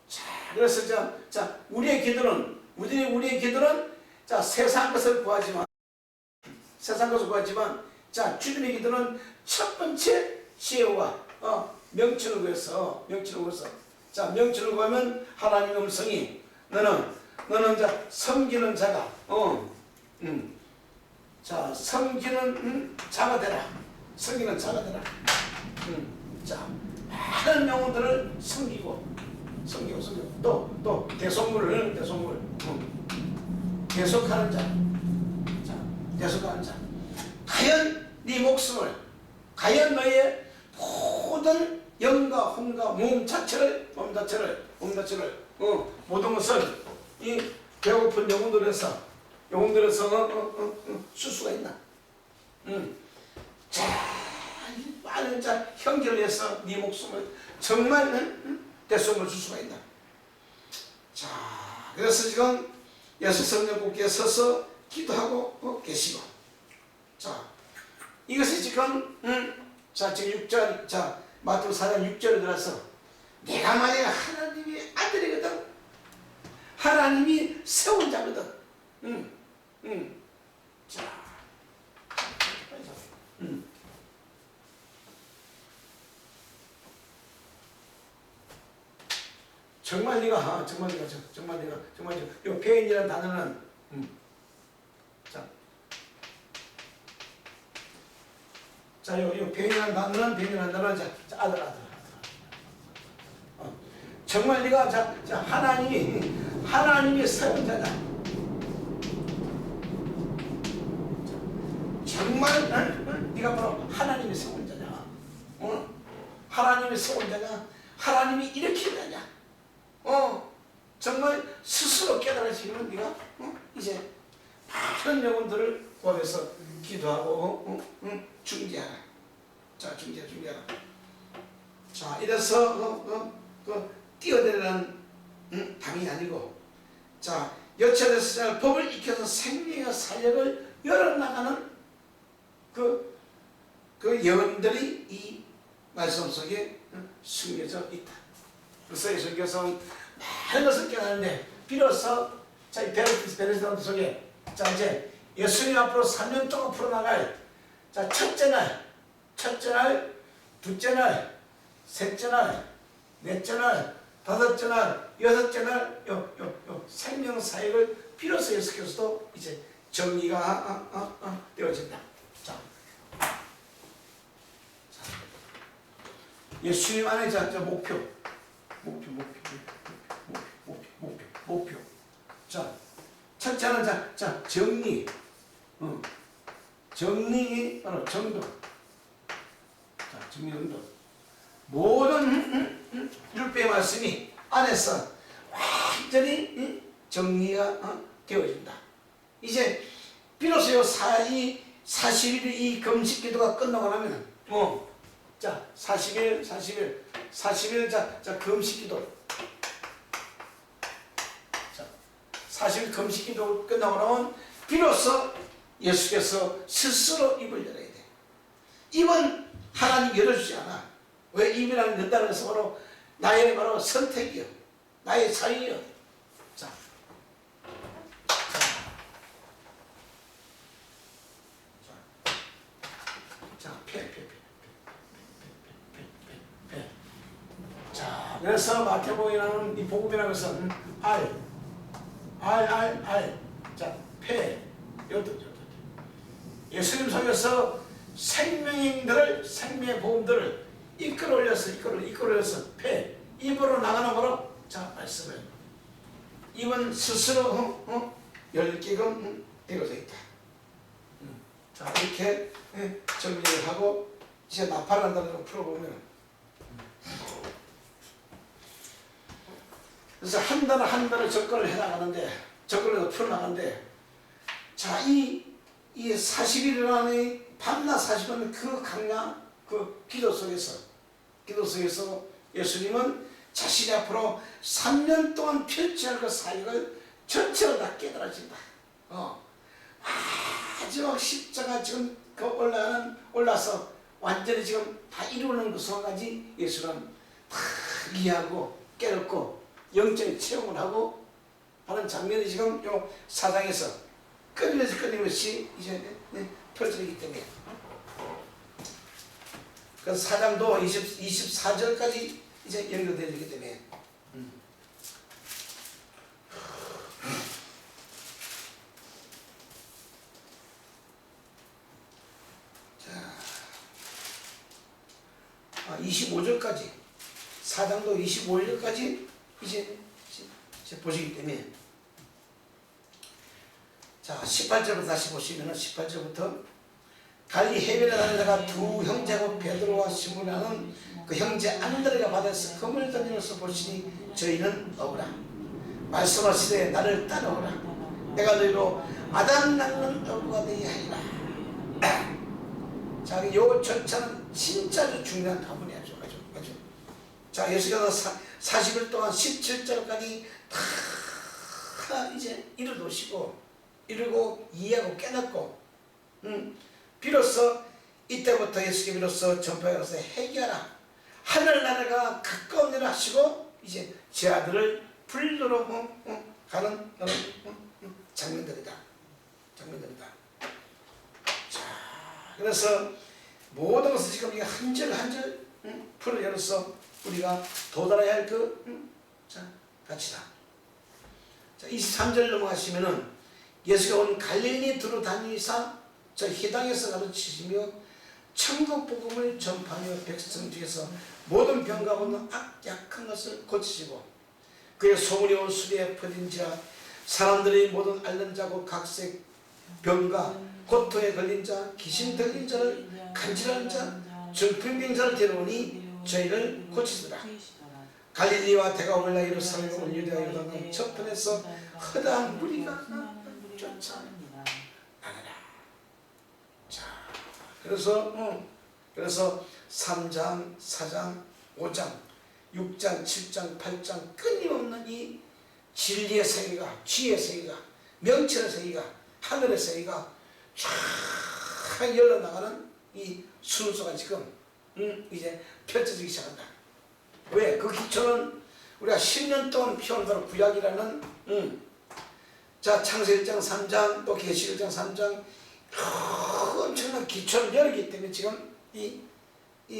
자, 그래서 자, 우리의 기도는 자, 세상 것을 구하지만 자, 주님의 기도는 첫 번째 지혜와 명철을 구해서 자, 명철을 구하면 하나님의 음성이 너는 자, 섬기는 자가 자, 섬기는 자가 되라. 자, 많은 영혼들을 섬기고 또 대속물 대속하는 자. 과연 네 목숨을, 과연 너의 모든 영과 혼과 몸 자체를 모든 것을 이 배고픈 영혼들에서 쓸 수가 있나? 자, 많은 자 형제를 해서 네 목숨을 정말 대속을 줄 수가 있나? 자, 그래서 지금 예수 성령 꼭대기에 서서 기도하고 계시고, 자, 이것이 지금 자, 지금 6절, 자, 마태복음 4장 6절에 들어서 내가 만약 하나님의 아들이거든, 하나님이 세운 자거든. 자, 정말 네가 요 배인이라는 단어는 요 배인이라는 단어는 아들. 정말 네가 하나님이 세운 자냐. 정말 네가 바로 하나님이 세운 자냐. 하나님이 세운 자냐. 하나님이 일으킨 자냐. 정말 스스로 깨달아지면 네가 이제 많은 영혼들을 구하면서 기도하고 중재하라. 중재하라. 자, 이래서 뛰어내리는 당이 아니고, 자, 여체에서 법을 익혀서 생명의 사역을 열어나가는 그 예언들이 이 말씀 속에 숨겨져 있다. 그래서 예수님께서는 많은 것을 깨닫는데, 비로소 이 베르스다운 속에 이제 예수님 앞으로 3년 동안 풀어나갈 첫째 날, 둘째 날, 셋째 날, 넷째 날, 다섯째 날, 여섯째 날, 요 생명 사역을 비로소 예수께서도 이제 정리가 되어진다. 자, 예수님 안에 목표. 자, 첫째는 정리. 정리 바로 정도. 자, 정리 정도. 모든 율법의 말씀이 안에서 완전히 정리가 되어진다. 이제 비로소 요 40일 이 금식 기도가 끝나고 나면 40일 금식 기도. 40일 금식 기도 끝나고 나면 비로소 예수께서 스스로 입을 열어야 돼. 입은 하나님 열어주지 않아. 왜 입이라는 연다는 것은 바로 나의 바로 선택이요, 나의 자유요. 자, 그래서 마태복음이라는 이 복음이라는 것은 자, 예수님 속에서 생명의 보험들을 이끌어올려서 입으로 나가는 거로 말씀을. 입은 스스로 열기금 되어져 있다. 자, 이렇게 정리를 하고 이제 나팔한다는 걸 풀어보면, 그래서 한 단어 접근을 접근을 풀어나가는데, 자, 이 40일이라는 밤낮 40일 그 강야 기도 속에서 예수님은 자신이 앞으로 3년 동안 펼쳐야 할 그 사역을 전체로 다 깨달아진다. 마지막 십자가 지금 올라서 완전히 지금 다 이루는 그 순간까지 예수는 다 이해하고 깨닫고 영적인 체험을 하고 하는 장면이 지금 요 사장에서 끊임없이 이제 펼쳐지기 때문에, 그 사장도 24절까지 이제 연결되기 때문에. 자, 25절까지, 사장도 25절까지 이제 보시기 때문에, 자, 18절부터 다시 보시면은 18절부터 갈리 해변에 다니는 자가 두 형제고 베드로와 시몬이라는 그 형제 안드레가 바다에서 그물 던지면서 보시니 저희는 어우라. 말씀하시되 나를 따라오라. 내가 너희로 아담 낳는 어부가 되게 하리라. 자, 요 절차는 진짜 중요한 가문이야. 아주. 자, 예수께서 40일 동안 17절까지 다 이제 이루고 이해하고 깨닫고, 비로소 이때부터 예수께 비로소 전파해서 해결하라. 하늘나라가 가까운 일을 하시고 이제 제 아들을 불러러 가는 장면들이다. 자, 그래서 모든 것을 지금 한 절 한 절 풀어 열어서 우리가 도달해야 할 같이다. 자, 23절 넘어가시면은 예수가 온 갈릴리 두루 다니사 저 회당에서 가르치시며 천국 복음을 전파하며 백성 중에서 모든 병과 모든 약한 것을 고치시고 그의 소문이 온 수리에 퍼진지라 사람들이 모든 앓는 자고 각색 병과 고통에 걸린 자 귀신 들린 자를 간질하는 자 중풍병자를 데려오니 저희를 고치시더라. 갈릴리와 대가올라 예루살렘 온 유대와 요단강 저편에서 허다한 무리가 쫓아나느라. 자, 그래서 3장, 4장, 5장, 6장, 7장, 8장 끊임없는 이 진리의 세계가, 지혜의 세계가, 명철의 세계가, 하늘의 세계가 쫙 열려나가는 이 순서가 지금 이제 펼쳐지기 시작한다. 왜? 그 기초는 우리가 10년 동안 피워온 바로 구약이라는 자 창세기 1장 3장 또 계시록 1장 3장 엄청난 기초를 열기 때문에 지금 이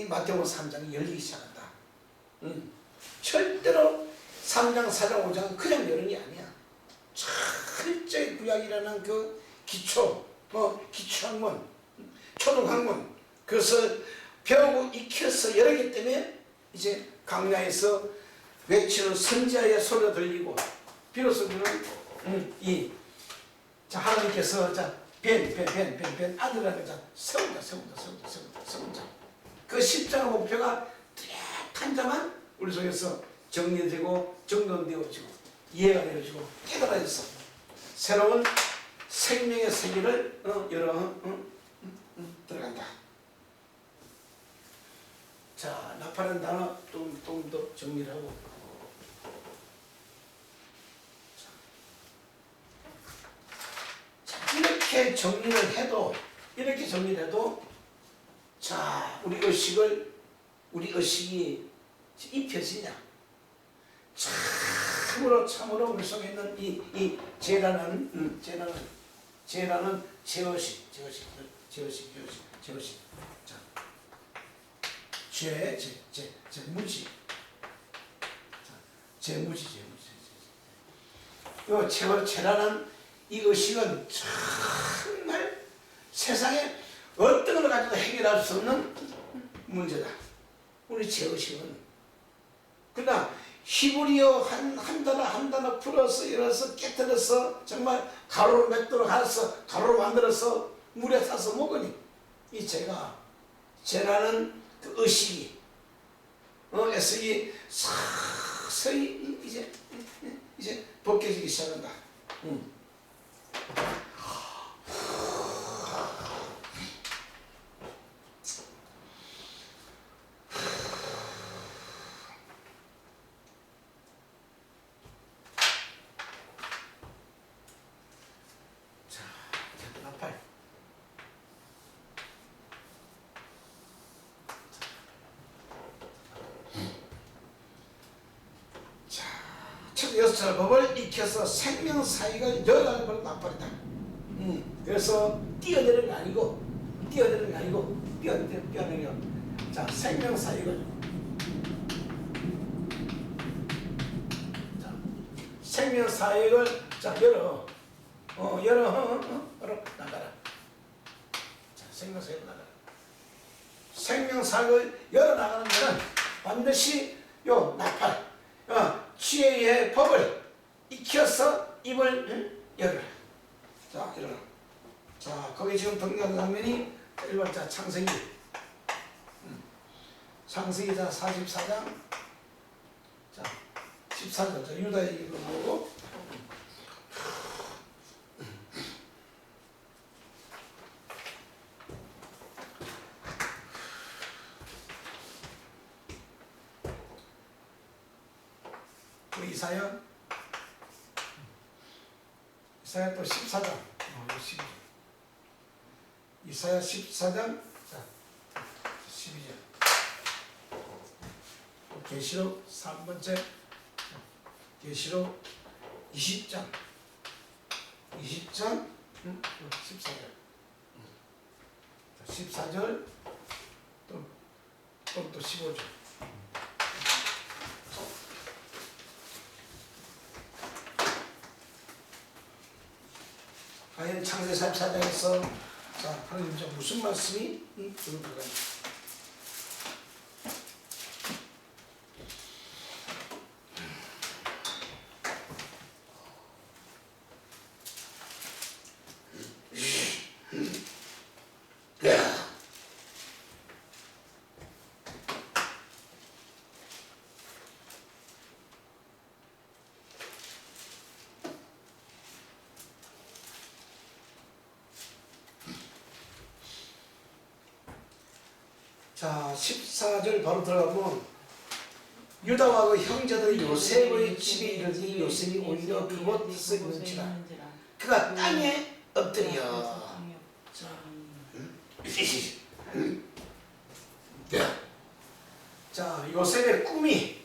마태복음 3장이 열리기 시작한다. 절대로 3장 4장 5장은 그냥 열는 게 아니야. 철저히 구약이라는 그 기초 기초학문 초등학문 그것을 배우고 익혀서 열기 때문에 이제 강야에서 외치는 선지자의 소리가 들리고 비로소 우리는 자 하나님께서 자 벤 아들이라는 자 세운다 그 십자가 목표가 뚜렷한 자만 우리 속에서 정리되고 정돈되어지고 이해가 되어지고 깨달아져서 새로운 생명의 세계를 열어 들어간다. 자, 나팔은 단어 좀 더 정리를 하고. 자, 이렇게 정리를 해도, 자, 우리 의식이 입혀지냐? 참으로 우리 속에 있는 이 죄라는 죄의식. 자, 무지. 죄무지. 이 죄라는 이 의식은 정말 세상에 어떤 걸 가지고 해결할 수 없는 문제다. 우리 죄의식은. 그러나 히브리어 한 단어 풀어서 열어서 깨뜨려서 정말 가루로 맺도록 알아서 가루로 만들어서 물에 타서 먹으니 이 죄라는 그 의식이 애석이 서서히 이제 벗겨지기 시작한다. 여섯 법을 익혀서 생명사역을 열어가는 걸 나팔이다. 그래서 뛰어내는 게 아니고 뛰어내려. 자, 생명사역을 자 열어 나가라. 자, 생명사역을 나가라. 생명사역을 열어 나가는 데는 반드시 요 나팔 지혜의 법을 익혀서 입을 열어라. 자, 열어라. 자, 거기 지금 등장하는 장면이 1번 자 창세기. 창세기 자 44장. 자, 14절. 자, 유다의 얘기를 보고. 이사야 또 14장. 이사야 14장. 자, 12절. 계시록 3번째. 계시록 20장. 14절. 14절. 또 15절. 과연 창세 34장에서 자 하나님 자 무슨 말씀이 들어갈까요? 자 14절 바로 들어가면 유다와 그 형제들이 요셉의 집에 이르니 요셉이 오히려 그곳에서 있는지라 그가 땅에 엎드려 자 요셉의 꿈이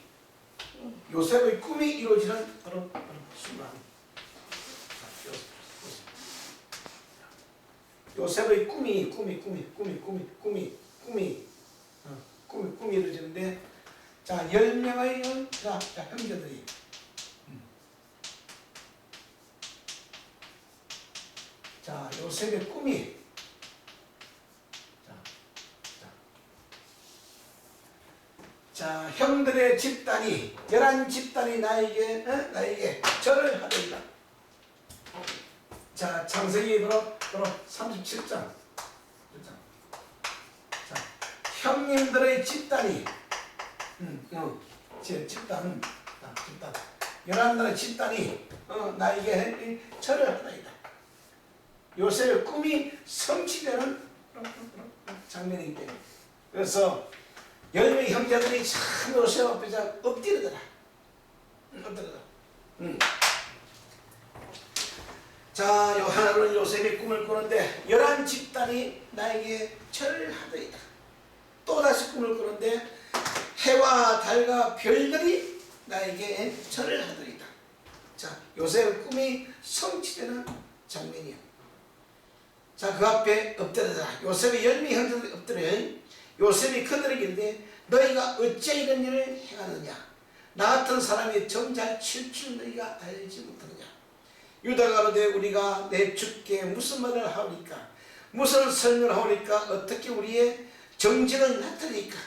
이루어지는 바로 순간 요셉의 꿈이 이루어지는데 자 10명의 자 형제들이 자 요셉의 꿈이 자 형들의 집단이 11집단이 나에게 절을 하리라. 자 창세기 바로 37장 자 형님들의 집단이 집단 11나라의 집단이 나에게 절을 하나이다. 요셉의 꿈이 성취되는 장면이기 때문에 그래서 10명의 형제들이 참 요셉 앞에 엎드리더라. 자 요한은 요셉의 꿈을 꾸는데 11집단이 나에게 절을 하더이다. 또다시 꿈을 꾸는데 해와 달과 별들이 나에게 절을 하더이다. 자 요셉의 꿈이 성취되는 장면이요. 자 그 앞에 엎드리더라. 요셉의 10명의 형제들이 엎드려 요셉이 그들에게 이르되 너희가 어찌 이런 일을 행하느냐. 나 같은 사람이 정잘 칠 줄 너희가 알지 못하느냐. 유다가 가로되 우리가 내 주께 무슨 말을 하오리까. 무슨 설명을 하오리까. 어떻게 우리의 정직을 나타내니까.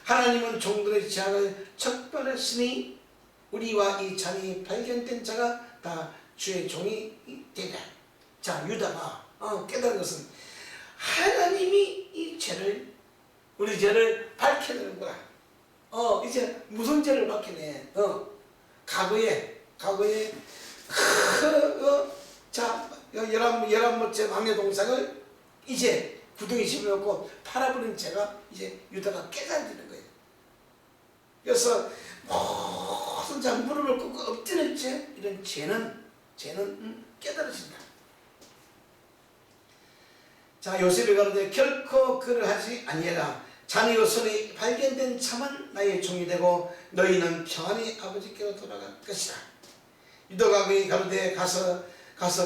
하나님은 종들의 죄악을 척벌했으니 우리와 이 잔이 발견된 자가 다 주의 종이 되리라. 자 유다가 깨달은 것은 하나님이 이 죄를 우리 죄를 밝혀내는구나. 이제 무슨 죄를 밝혀내. 과거에 자 11번째 막내 동상을 이제 구덩이 집어넣고 팔아버린 죄가 이제 유다가 깨달는 거예요. 그래서 모든 자 무릎을 꿇고 엎드릴 죄 이런 죄는 깨달아진다. 자 요셉이 가로되 결코 그를 하지 아니하라. 자네 요손이 발견된 자만 나의 종이 되고 너희는 평안히 아버지께로 돌아갈 것이라. 유다가 그의 가로되 가서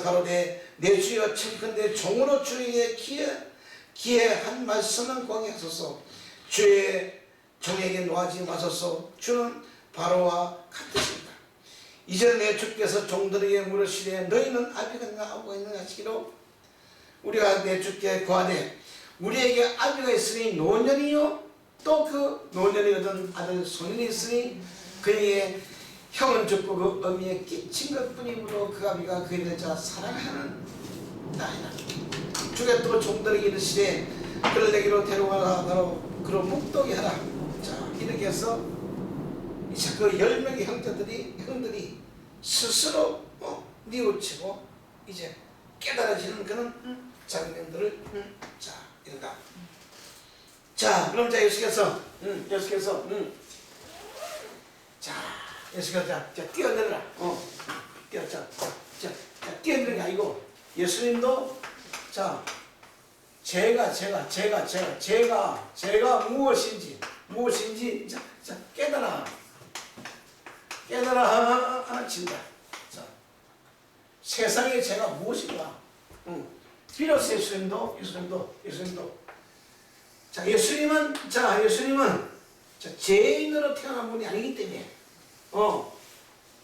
가로되 내 주여 청컨대 종으로 주에게 기회한 말씀은 공개하소서. 주의 종에게 노하지 마소서. 주는 바로와 같으십니다. 이제 내 주께서 종들에게 물으시되 너희는 아비가 나오고 있느냐 하시기로 우리가 내 주께 구하되 우리에게 아비가 있으니 노년이요 또 그 노년이 얻은 아들 소년이 있으니 그에게 형은 죽고 그 어미에 끼친 것뿐이므로 그 아비가 그에 대자 사랑하는 나이다. 주가 또 종들에게 이르시되 그를 내게로 데려가라. 나로 그로 묵도게 하라. 자 이렇게 해서 이제 그 10명의 형들이 스스로 뉘우치고 이제 깨달아지는 그런 장면들을 자 이런다. 자 그럼 자 예수께서 자 뛰어내려라. 뛰어내는 게 아니고 예수님도 자 제가 무엇인지 자 깨달아 진다. 자 세상의 죄가 무엇인가. 비로소 예수님도 자 예수님은 죄인으로 태어난 분이 아니기 때문에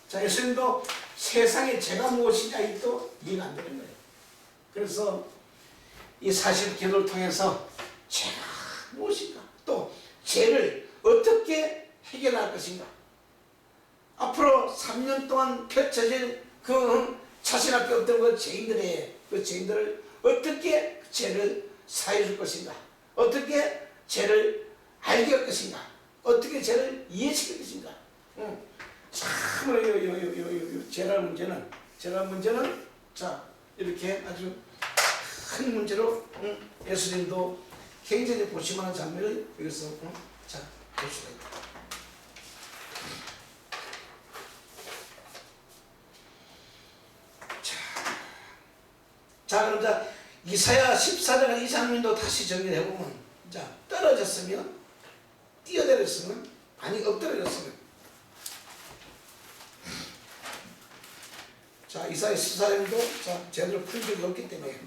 자 예수님도 세상의 죄가 무엇인지 아직도 이해가 안 되는 거예요. 그래서 이 40기도를 통해서 죄가 무엇인가, 또 죄를 어떻게 해결할 것인가, 앞으로 3년 동안 펼쳐질 그 자신 앞에 없던 그 죄인들을 어떻게 죄를 사해 줄 것인가, 어떻게 죄를 알게 할 것인가, 어떻게 죄를 이해시킬 것인가. 참으로 죄라는 문제는 자, 이렇게 아주 큰 문제로 예수님도 굉장히 고심하는 장면을 여기서 자, 볼 수가 있다. 자, 그럼 자, 이사야 14장 이 장면도 다시 정리를 해보면, 자, 떨어졌으면, 뛰어내렸으면, 아니 엎드려졌으면. 자, 이사야 14장도 자, 제대로 풀 적이 없기 때문에.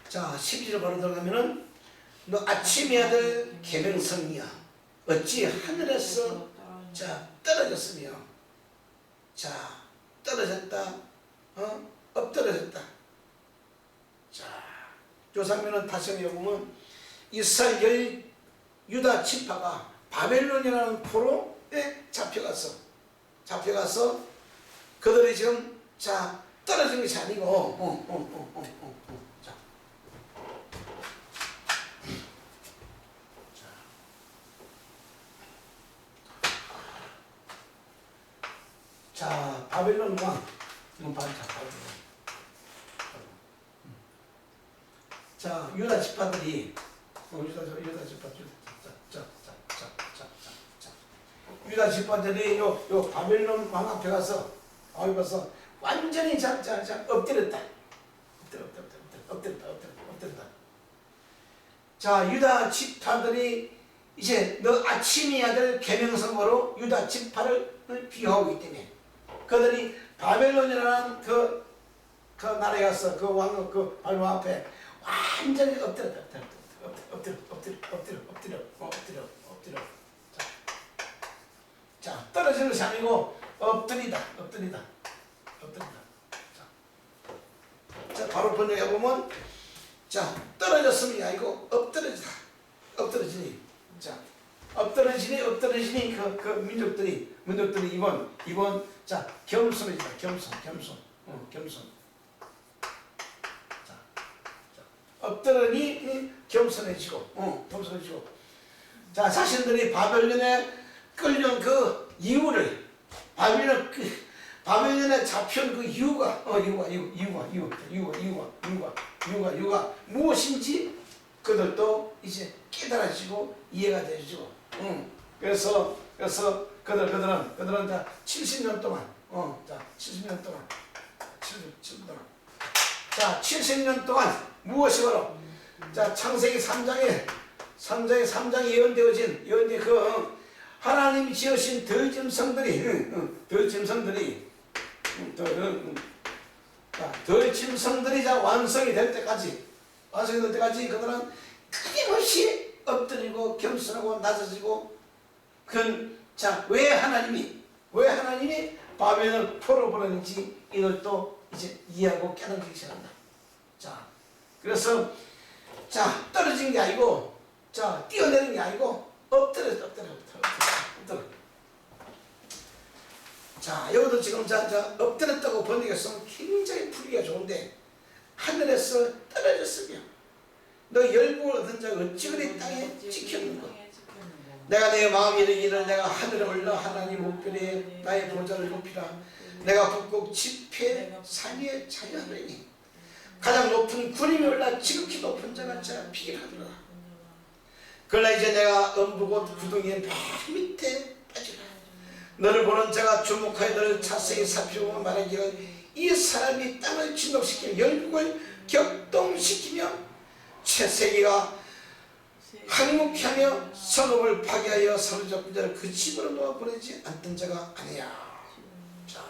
자, 12절 바로 들어가면은, 너 아침의 아들 계명성이야 어찌 하늘에서 자, 떨어졌으며, 자, 떨어졌다, 엎드러졌다. 자, 요 장면은 다시 보면 이스라엘 유다 지파가 바벨론이라는 포로에 잡혀가서 그들이 지금 자, 떨어진 것이 아니고 자, 바벨론 왕, 자, 유다 지파들이, 유다 지파들이 요 바벨론 왕 앞에 가서 완전히 엎드렸다. 엎드렸다. 자, 유다 지파들이 이제 너 아침의 아들 계명성으로 유다 지파를 비하하고 있기 때문에 그들이 바벨론이라는 그 나라에 가서 그 왕, 그 바벨론 앞에 완전히 엎드려. 자, 떨어지는 것이 아니고 엎드리다. 자, 바로 번역해 보면, 자, 떨어졌음이 아니고 엎드러지니. 자, 엎드러지니 그 민족들이 이번 자, 겸손해지다. 겸손. 자, 엎드러니 겸손해지고. 자, 자신들이 바벨론에 끌려온 그 이유를, 바벨론에 잡혀온 그 이유가 무엇인지 그들도 이제 깨달아지고 이해가 되어지고. 그래서 그들은 자 70년 동안, 자 70년 동안 무엇이 바로 자 창세기 3장에 예언되어진 그 하나님이 지으신 덜짐승들이 자 완성이 될 때까지 그들은 끊임없이 엎드리고 겸손하고 낮아지고 자, 왜 하나님이 바벨론을 풀어버렸는지 이것도 이제 이해하고 깨닫기 시작한다. 자, 그래서 자, 떨어진 게 아니고 자, 뛰어내린 게 아니고 엎드려. 자, 여기도 지금 자 엎드렸다고 번역했으면 굉장히 풀기가 좋은데, 하늘에서 떨어졌으며 너 열국을 얻은 자 어찌 그리 땅에 지켰는가. 내가 내 마음에 이르기를 내가 하늘에 올라 하나님 목변에 나의 보좌를 높이라. 내가 북극 지폐 상위에 자유하리니 가장 높은 구름이 올라 지극히 높은 자가 비길하더라. 그러나 이제 내가 엄부곧 구덩이의 발 밑에 빠지라. 너를 보는 자가 주목하여 너를 자세히 살펴보며 말하기를 이 사람이 땅을 진동시키며 열국을 격동시키며 채세기가 항목하며 성읍을 파괴하여 사로잡은 자를 그 집으로 놓아 보내지 않던 자가 아니야. 자,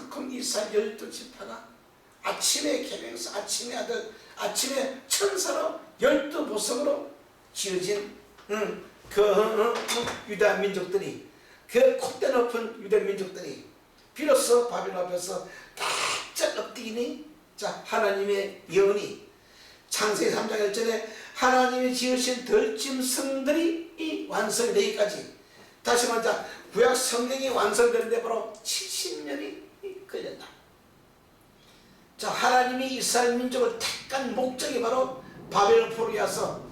큰 이스라엘 12지파가 아침의 계명에서 아침의 아들, 아침의 천사로 12보석으로 지어진 유다 민족들이, 그 콧대 높은 유다 민족들이 비로소 바빌론 앞에서 바짝 엎드기니, 자, 하나님의 예언이 창세기 3장 1절에 하나님이 지으신 덜짐승들이 이 완성이 되기까지, 다시 말하자 구약 성경이 완성되는데 바로 70년이 걸렸다. 자, 하나님이 이스라엘 민족을 택한 목적이 바로 바벨론 포로에 와서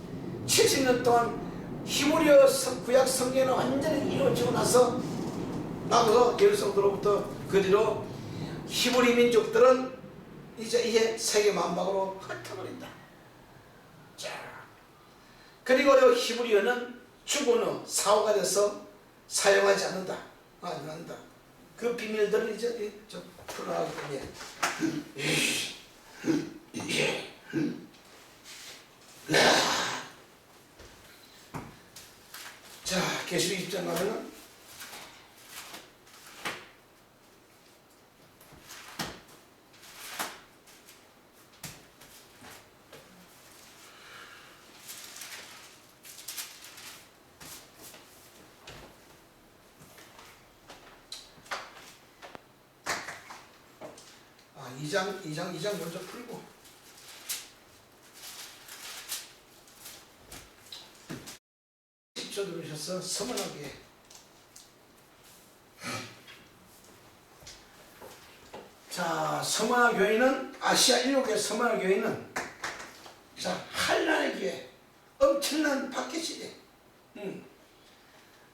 70년 동안 히브리어 구약 성경은 완전히 이루어지고 나서 예루살렘으로부터 그 뒤로 히브리 민족들은 이제 세계 만방으로 흩어버린다. 자, 그리고 히브리어는 죽은 사후가 돼서 사용하지 않는다. 그 비밀들을 이제 좀 풀어나가기 때문에. 자, 계시록 20장 가면은 이 장 먼저 풀고, 들으셔서 서문하게. 자, 서문화 교회는, 아시아 7개 서문화 교회는, 자, 한란의 기회, 엄청난 박해시대.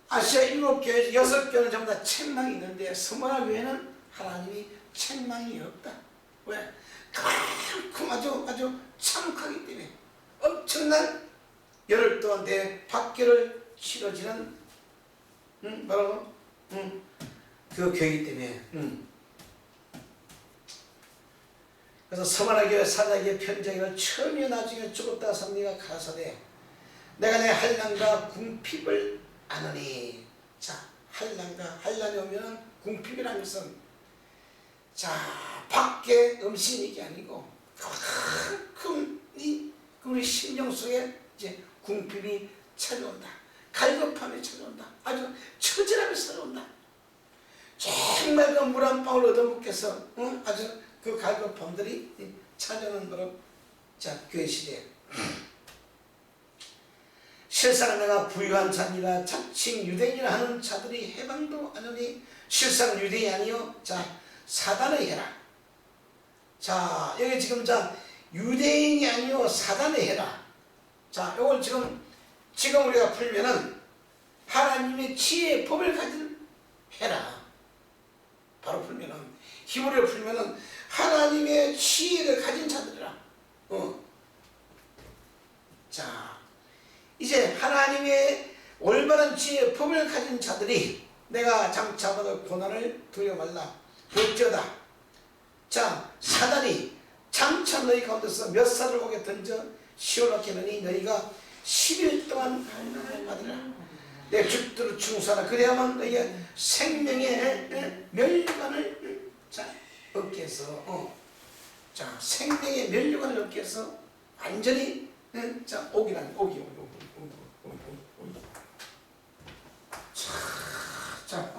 아시아 7교회, 6교회는 전부 다 책망이 있는데 서문화 교회는 하나님이 책망이 없다. 왜? 그만큼 아주 참혹하기 때문에 엄청난 열흘 동안 대박해를 치러지는 바로 그 교회이기 때문에. 그래서 서문화 교회 사자에게 편지하기를 처음이여 나중에 죽었다 삽니가 가라사대 내가 내 한란과 궁핍을 아노니. 자, 한란이 오면은 궁핍이라는 것은, 자, 밖에 음식이 아니고 큰 우리 심령 속에 이제 궁핍이 찾아온다. 갈급함이 찾아온다. 아주 처절함이 찾아온다. 정말 그 물 한 방울 얻어먹겠어. 아주 그 갈급함들이 찾아오는 거로. 자, 교회 시대. 실상 내가 부유한 자니라 자칭 유대인이라 하는 자들이 해방도 아니니 실상 유대인이 아니요. 자, 사단의 해라. 자, 여기 지금 자, 유대인이 아니요 사단의 해라. 자, 요걸 지금 우리가 풀면은 하나님의 지혜의 법을 가진 해라. 바로 풀면은, 히브리어 풀면은 하나님의 지혜를 가진 자들이라. 자, 이제 하나님의 올바른 지혜의 법을 가진 자들이 내가 장차 받을 고난을 두려워 말라. 볼지어다. 자, 사단이 장차 너희 가운데서 몇 살을 오게 던져 시원하게 하느니 너희가 10일 동안 고난을 받으라. 내 죽도록 충수하라. 그래야만 너희의 생명의 멸류관을 얻게 해서 자, 생명의 멸류관을 얻게 해서 완전히 자, 오기. 자,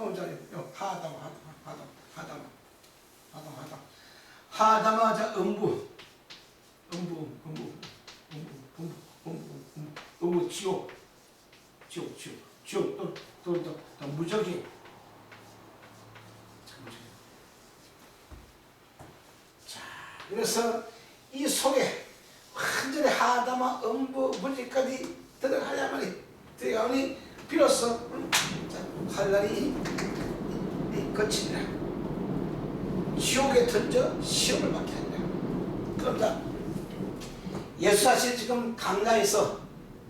하다마, 자, 음부, 지옥, 또 무적이. 자, 그래서 이 속에 완전히 하다마, 음부, 무적까지 들어가야만이 비로소 한란이 거치니라. 지옥에 던져 시험을 받게 하니라. 그러다 예수 사실 지금 강야에서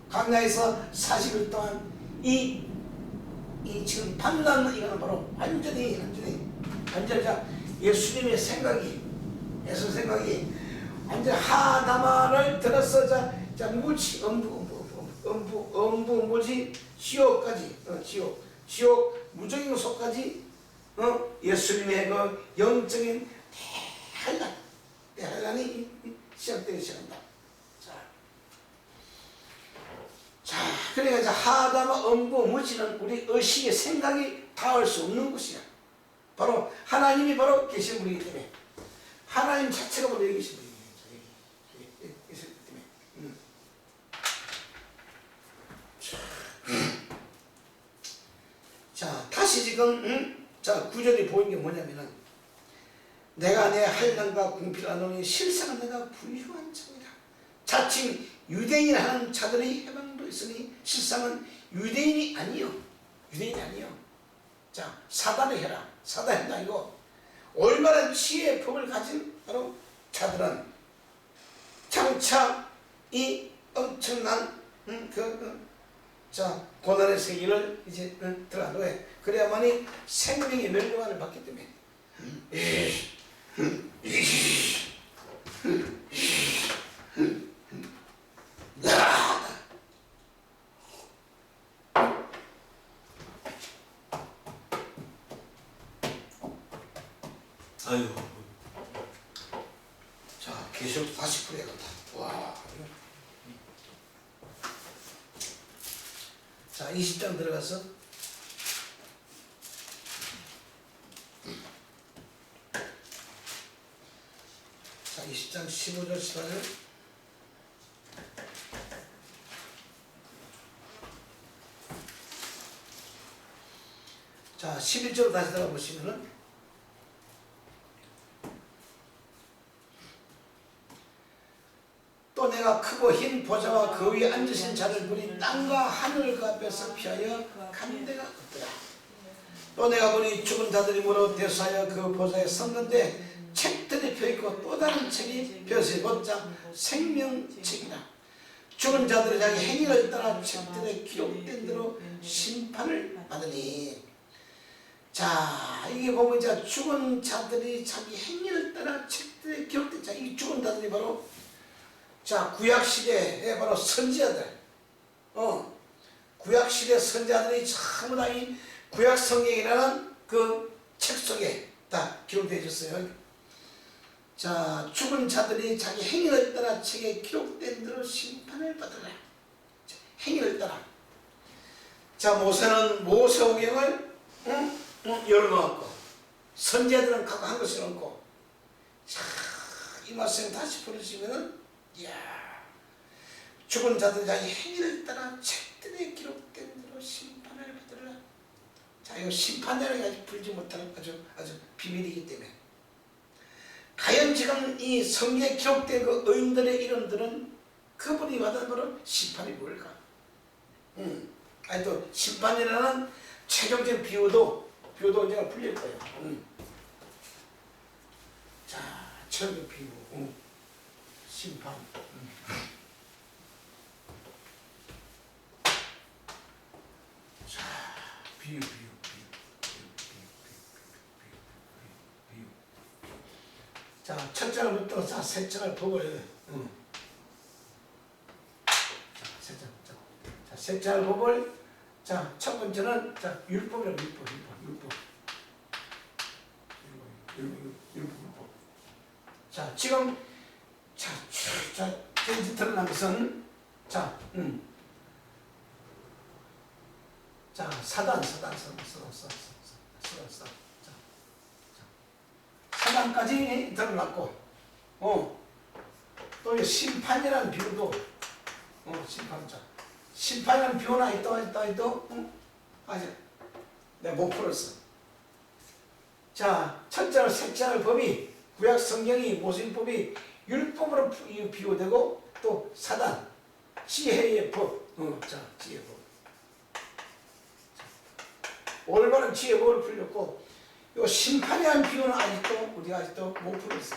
40일 동안 이 지금 판단은 이거는 바로 완전히 예수님의 생각이 완전 하다마를 들어서 자 무지 음부 뭐지 지옥까지 지옥 무적인 속까지 예수님의 그 영적인 한란 대환란이 시작되기 시작한다. 자, 그러니까 이제 하다마 음부 무지는 우리 의식의 생각이 닿을 수 없는 것이야. 바로 하나님이 바로 계신 분이기 때문에 하나님 자체가 바로 여기 계신 분이에요. 계시기 때문에. 자, 다시 지금 자, 구절이 보이는 게 뭐냐면은 내가 내 한량과 궁핍을 하노니 실상은 내가 부유한 자이다. 자칭 유대인 하는 자들의 해방도 있으니 실상은 유대인이 아니요. 유대인이 아니요. 자, 사단을 해라. 사단이 아니고 올바른 지혜의 법을 가진 바로 자들은 장차 이 엄청난 자, 고난의 세계를 이제 들어간 후에 그래야만이 생명의 멸류관을 받기 때문에 아유. 자, 계속 40%에 간다. 와. 자, 20장 들어가서 자, 20장 15절 18절 자, 11절 다시 들어보시면은 또 내가 크고 흰 보좌와 그 위에 앉으신 자를 보니 땅과 하늘과 앞에서 피하여 간 데가 없더라. 또 내가 보니 죽은 자들이 물어 대수하여 그 보좌에 섰는데 책들이 펴있고 또 다른 책이 펴서 곧장 생명책이라. 죽은 자들이 자기 행위를 따라 책들에 기록된 대로 심판을 받으니. 자, 이게 보면 이제 죽은 자들이 자기 행위를 따라 책들에 기록된 자, 이 죽은 자들이 바로 자, 구약시대에 바로 선지자들, 구약시대 선지자들이 전부 다 이 구약성경이라는 그 책 속에 다 기록되어 있었어요. 자, 죽은 자들이 자기 행위를 따라 책에 기록된 대로 심판을 받으라. 행위를 따라. 자, 모세는 모세오경을 열어놓았고, 선지자들은 각각 한 것을 놓고, 자, 이 말씀 다시 보여주시면은 이야, 죽은 자들이 자기 행위를 따라 책들에 기록된 대로 심판을 받으라. 자, 이거 심판이라는 게 아직 풀지 못하는 아주 비밀이기 때문에 과연 지금 이 성경에 기록된 그 의인들의 이름들은 그분이 받은 바로 심판이 뭘까? 아니 또 심판이라는 최종적인 비유도 언제가 풀릴 거예요. 자, 최종적 비유. 심판. 자, 비유. 자, 첫 장부터 자, 세 장을 보고 자, 세 장을 보고 자, 첫 번째는 자, 율법이라고 율법. 자, 지금 자, 이제 드러난 것은 자, 자, 사단. 사단까지 드러났고, 또 심판이라는 비유도, 심판이라는 비유나 또, 아직 내가 못 풀었어. 자, 첫째로 셋째로 법이 구약 성경이 모세율법이 율법으로 비유되고 또 사단, 지혜의 법, 지혜의 법. 올바른 지혜의 법을 풀렸고, 요 심판이라는 비유는 우리가 아직도 못 풀었어.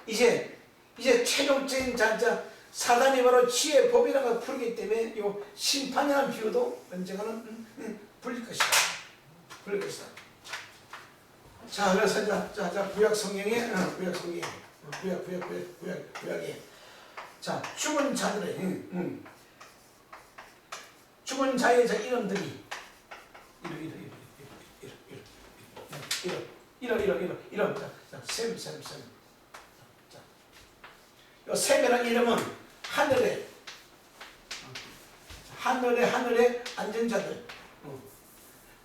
이제 최종적인 자 사단이 바로 지혜의 법이라는 걸 풀기 때문에 요 심판이라는 비유도 언젠가는 풀릴 것이다. 자, 그래서 자, 구약 성경에, 구약에, 자, 죽은 자들의, 죽은 자의 이름들이, 이런, 자, 셈. 셈이라는 이름은 하늘에 앉은 자들,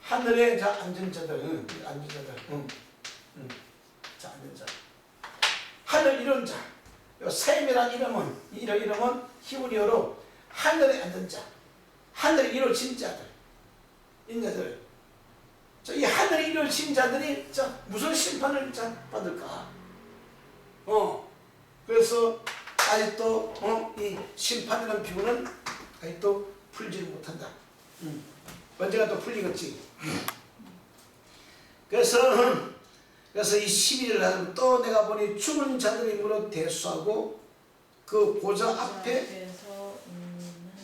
하늘에 자 앉은 자들, 앉은 자들, 자 앉은 자, 하늘 이룬 자. 셈이라는 이름은 히브리어로 하늘에 앉은 자, 하늘에 이루어진 자들, 인자들. 이 하늘에 이루어진 자들이 자 무슨 심판을 자 받을까? 그래서 아직도 이 심판이라는 비유는 아직도 풀지를 못한다. 언제가 또 풀리겠지. 그래서 이 11일 날 또 내가 보니 죽은 자들이 무릇 대수하고 그 보좌 앞에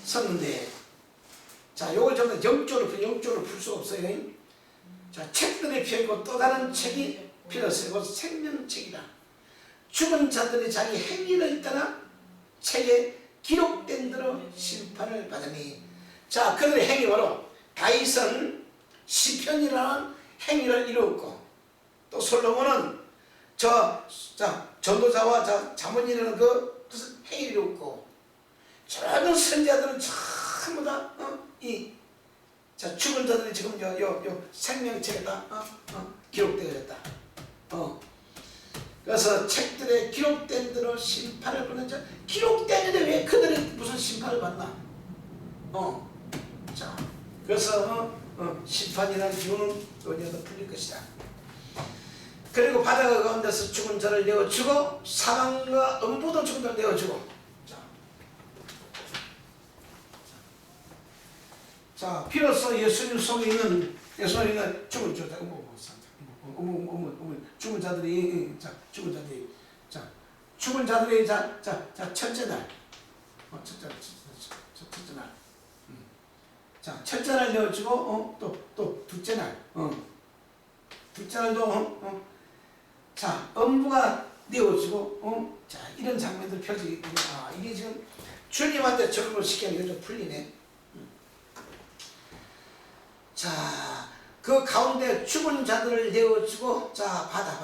섰는데, 자 요걸 전부 영적으로 풀 수 없어요. 자 책들이 피어있고 또 다른 책이 피었어요. 이것 생명책이다. 죽은 자들이 자기 행위를 따라 책에 기록된 대로 심판을 받으니, 자 그들의 행위 바로 다윗은 시편이라는 행위를 이루었고, 또 솔로몬은 전도자와 자문이라는 그 행위를 이루었고, 모든 선지자들은 전부 다 죽은 자들이 지금 요 생명책에다 기록되어 있다. 그래서 책들에 기록된 대로 심판을 받는 자, 기록되는데 왜 그들이 무슨 심판을 받나? 자, 그래서 심판이라는 기운은 어디에도 풀릴 것이다. 그리고 바다가 가운데서 죽은 자를 내어주고 사망과 음부도 죽은 자를 내어주고, 자 비로소 예수님 속에 있는 죽은 자들, 죽은 자들이 죽은 자들이 첫째 날, 첫째 날 내어주고 또 둘째 날, 둘째 날도 음부가 내어주고, 자 이런 장면들 펼쳐지기 때문에 이게 지금 주님한테 적응을 시키는 게 좀 풀리네. 자, 그 가운데 죽은 자들을 내어주고, 자 바다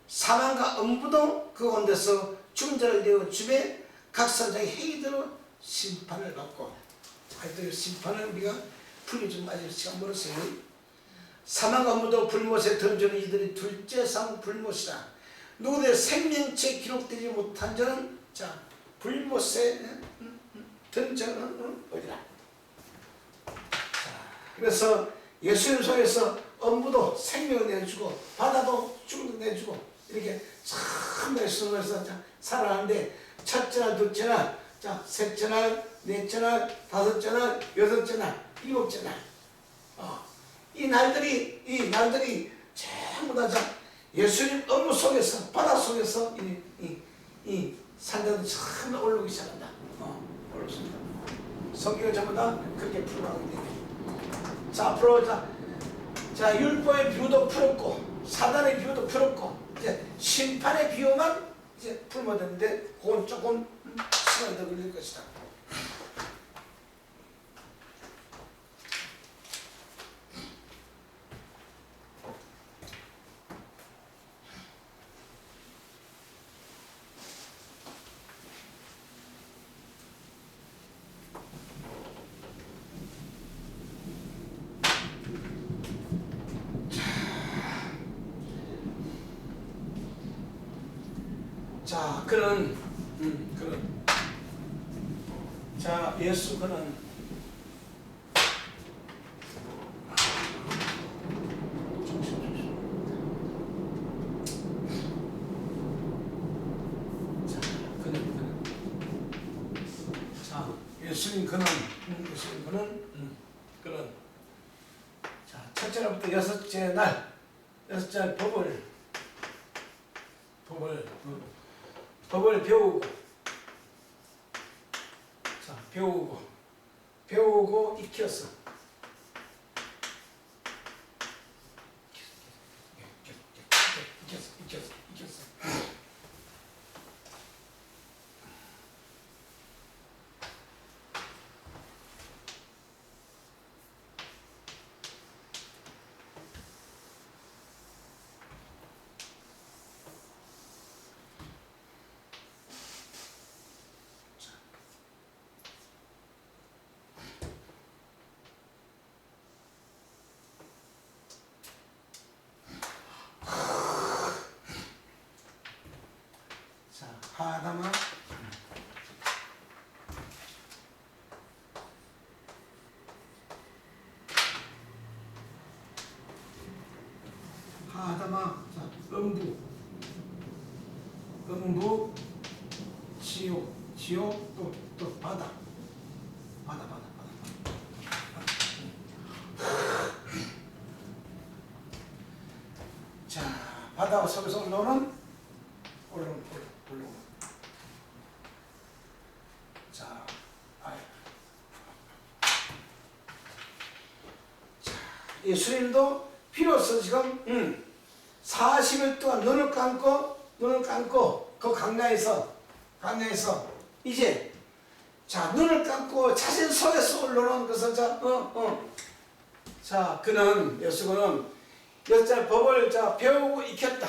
사망과 음부도 그 가운데서 죽은 자를 내어주매 각 사람의 행위대로 심판을 받고, 하여튼 심판은 우리가 풀기 좀 아직 시간 멀었어요. 사망과 음부도 불못에 던져는 이들이 둘째 상 불못이라. 누구들 생명체 기록되지 못한 자는 자 불못에 던져는 어디라. 그래서 예수님 속에서 음부도 생명을 내주고 바다도 죽음을 내주고 이렇게 참 예수님에서 살아가는데, 첫째 날, 둘째 날, 자 셋째 날, 넷째 날, 다섯째 날, 여섯째 날, 일곱째 날, 이 날들이 전부 다 예수님 음부 속에서, 바다 속에서 이 산자들이 참 올라오기 시작한다. 올라옵니다. 성경을 전부 다 그렇게 풀어가게 됩니다. 자 앞으로 자 율법의 비유도 풀었고 사단의 비유도 풀었고, 이제 심판의 비유만 이제 풀면 되는데 그건 조금 시간이 더 걸릴 것이다. 자, 자, 예수 그는 예수님 그는 자, 첫째 날부터 여섯째 날 법을 배우고, 자 배우고 익혔어. 익혔어. 하다마, 자, 음부, 지옥, 또 바다. 자, 바다 속에서 올라오는. 자, 예수님도 비로소 지금 40일 동안 눈을 감고 그 강야에서 이제 자 눈을 감고 자신 속에서 올라오는 것을 자 그는 예수는 여자 법을 배우고 익혔다.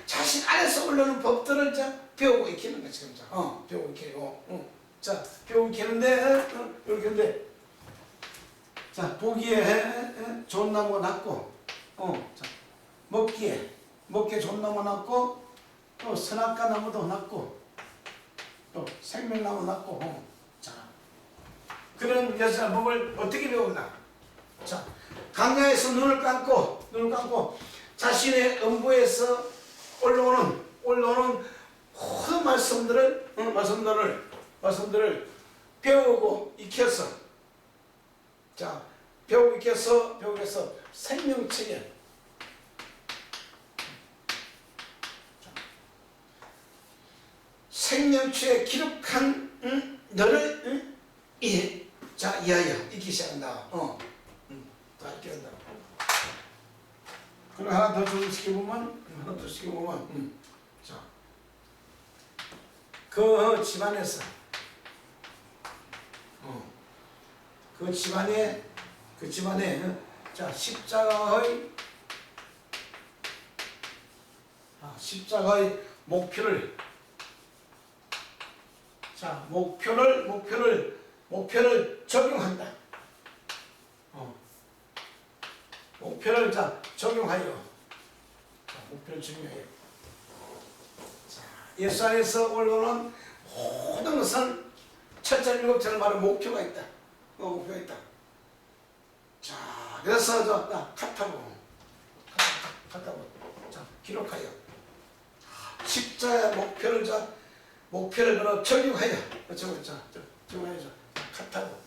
자신 안에서 올라오는 법들을 배우고 익히는 거지. 배우고 익히고 배우고 익히는데 이렇게 하는데 자 보기에 좋은 나무가 났고 자, 먹기에 좋은 나무가 났고 또 선악과 나무도 났고 또 생명나무 났고 자 그런 여자 법을 어떻게 배웠나? 자 강야에서 눈을 감고 자신의 음부에서 올라오는 모든 말씀들을 배우고 익혀서 자 배우고 익혀서 생명체에 기록한 너를 이하여 익히기 시작한다. 다 익혀간다. 그리고 하나 더 시켜보면 자, 그 집안에서 그 집안에 자 십자가의 목표를 적용한다. 목표를 적용하여. 자, 예수 안에서 올라오는 모든 것은 첫째 일곱째를 말하는 목표가 있다. 자, 그래서 카타고 기록하여 십자의 목표를 적용하여 카타고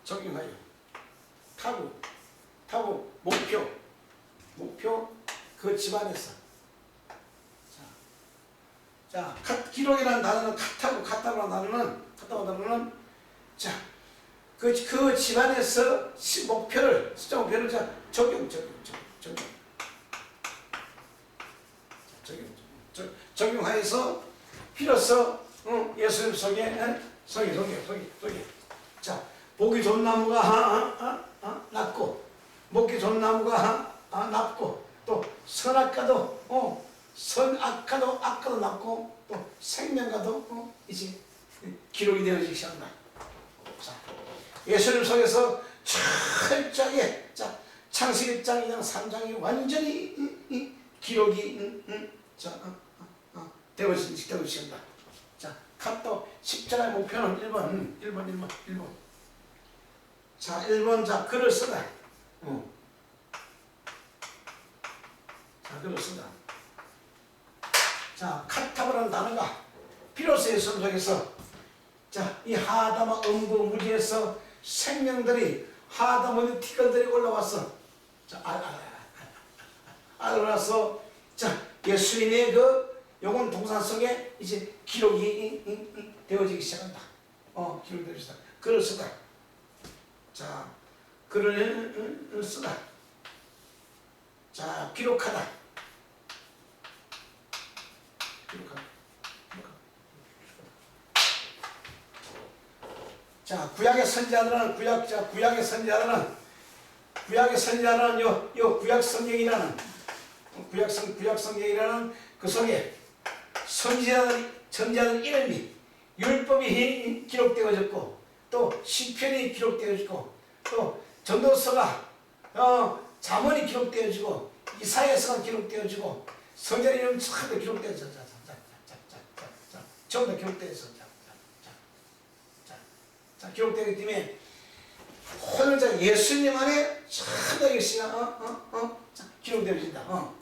적용하여 타고 목표 그 집안에서 자 기록이라는 단어는 카타고라는 단어는 자 그 집안에서 목표를 적용하여서 비로소 예수님 속에 자 보기 좋은 나무가 났고 먹기 좋은 나무가 났고 또 선악과도 악과도 났고 또 생명과도 이제 기록이 되어지기 시작한다. 자 예수님 속에서 철저하게 창세기 1장 2장 3장이 완전히 기록이 되어지기 시작한다. 자 또 십자가의 목표는 1번. 자 1번 글을 쓰다. 글을 쓰다. 자 카타브라는 단어가 비로소 예수님 속에서 이 하다마 음부 무지에서 생명들이 하다마 티끌들이 올라와서 올라와서 예수님의 그 영혼 동산 속에 이제 기록이 되어지기 시작한다. 기록이 되어지기 시작한다. 글을 쓰다. 자 글을 쓰다. 자 기록하다. 자 구약의 선지자들은 요 구약 성경이라는 그 속에 선지자들 이름이 율법이 기록되어졌고 또 시편이 기록되어지고 또 전도서가 잠언이 기록되어지고 이사야서가 기록되어지고 성경 이름 전부 기록되어져. 전부 기록되어져. 자, 기록되기 때문에 오늘 자 예수님 안에 전부 이것이 기록되어진다.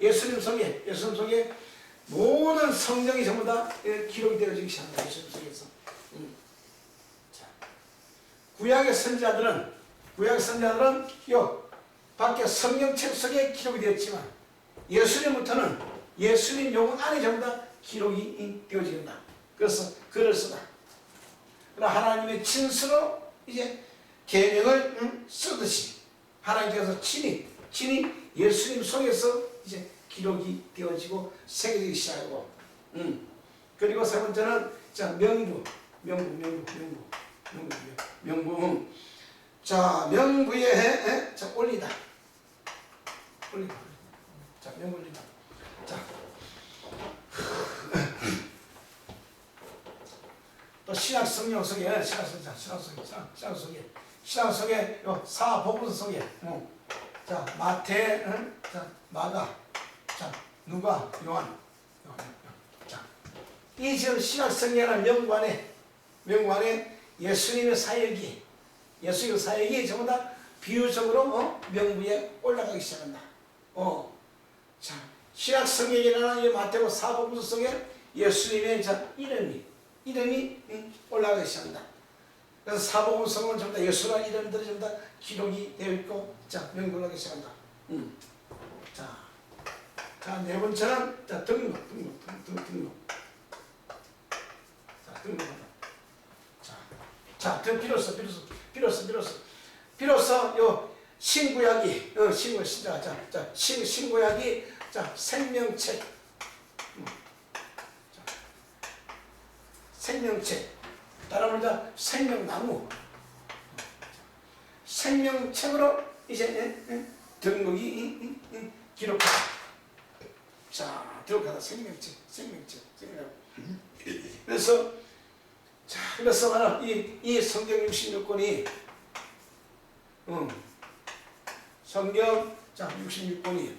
예수님 속에 모든 성경이 전부 다 기록이 되어지기 시작한다. 예수님 속에서. 자, 구약의 선지자들은 요 밖에 성경책 속에 기록이 되었지만 예수님부터는 예수님 영혼 안에 전부 다 기록이 되어진다. 그래서 글을 쓰다. 그러나 하나님의 친수로 이제 계명을 쓰듯이 하나님께서 친히 예수님 속에서 이제 기록이 되어지고 새겨지기 시작하고, 그리고 세 번째는 자 명부. 자 명부에 자 올리다. 자 명부 올리다. 자 또 신약 성경 속에 신약 속에 요 사복음서 속에 자 마태, 자 마가, 자 누가, 요한. 자 이 지금 신약 성경이라는 명부 안에 예수님의 사역이 전부 다 비유적으로 명부에 올라가기 시작한다. 자 신약 성경이라는 이 마태복음 사복음서 속에 예수님의 자 이름이 올라가기 시작한다. 그래서 사복음서는 전부 다 예수라는 이름들이 전부 다 기록이 되어 있고, 자 명부 올라가기 시작한다. 자 네 번째는 자 등록. 자 등록한다. 자 비로소 요 신구약이 신구약이 자 생명책. 따라 말하자 생명나무. 생명책으로 이제 등록이 기록하다. 자 기록하다. 생명책. 그래서 말은 이 성경 66권이 성경 자 66권이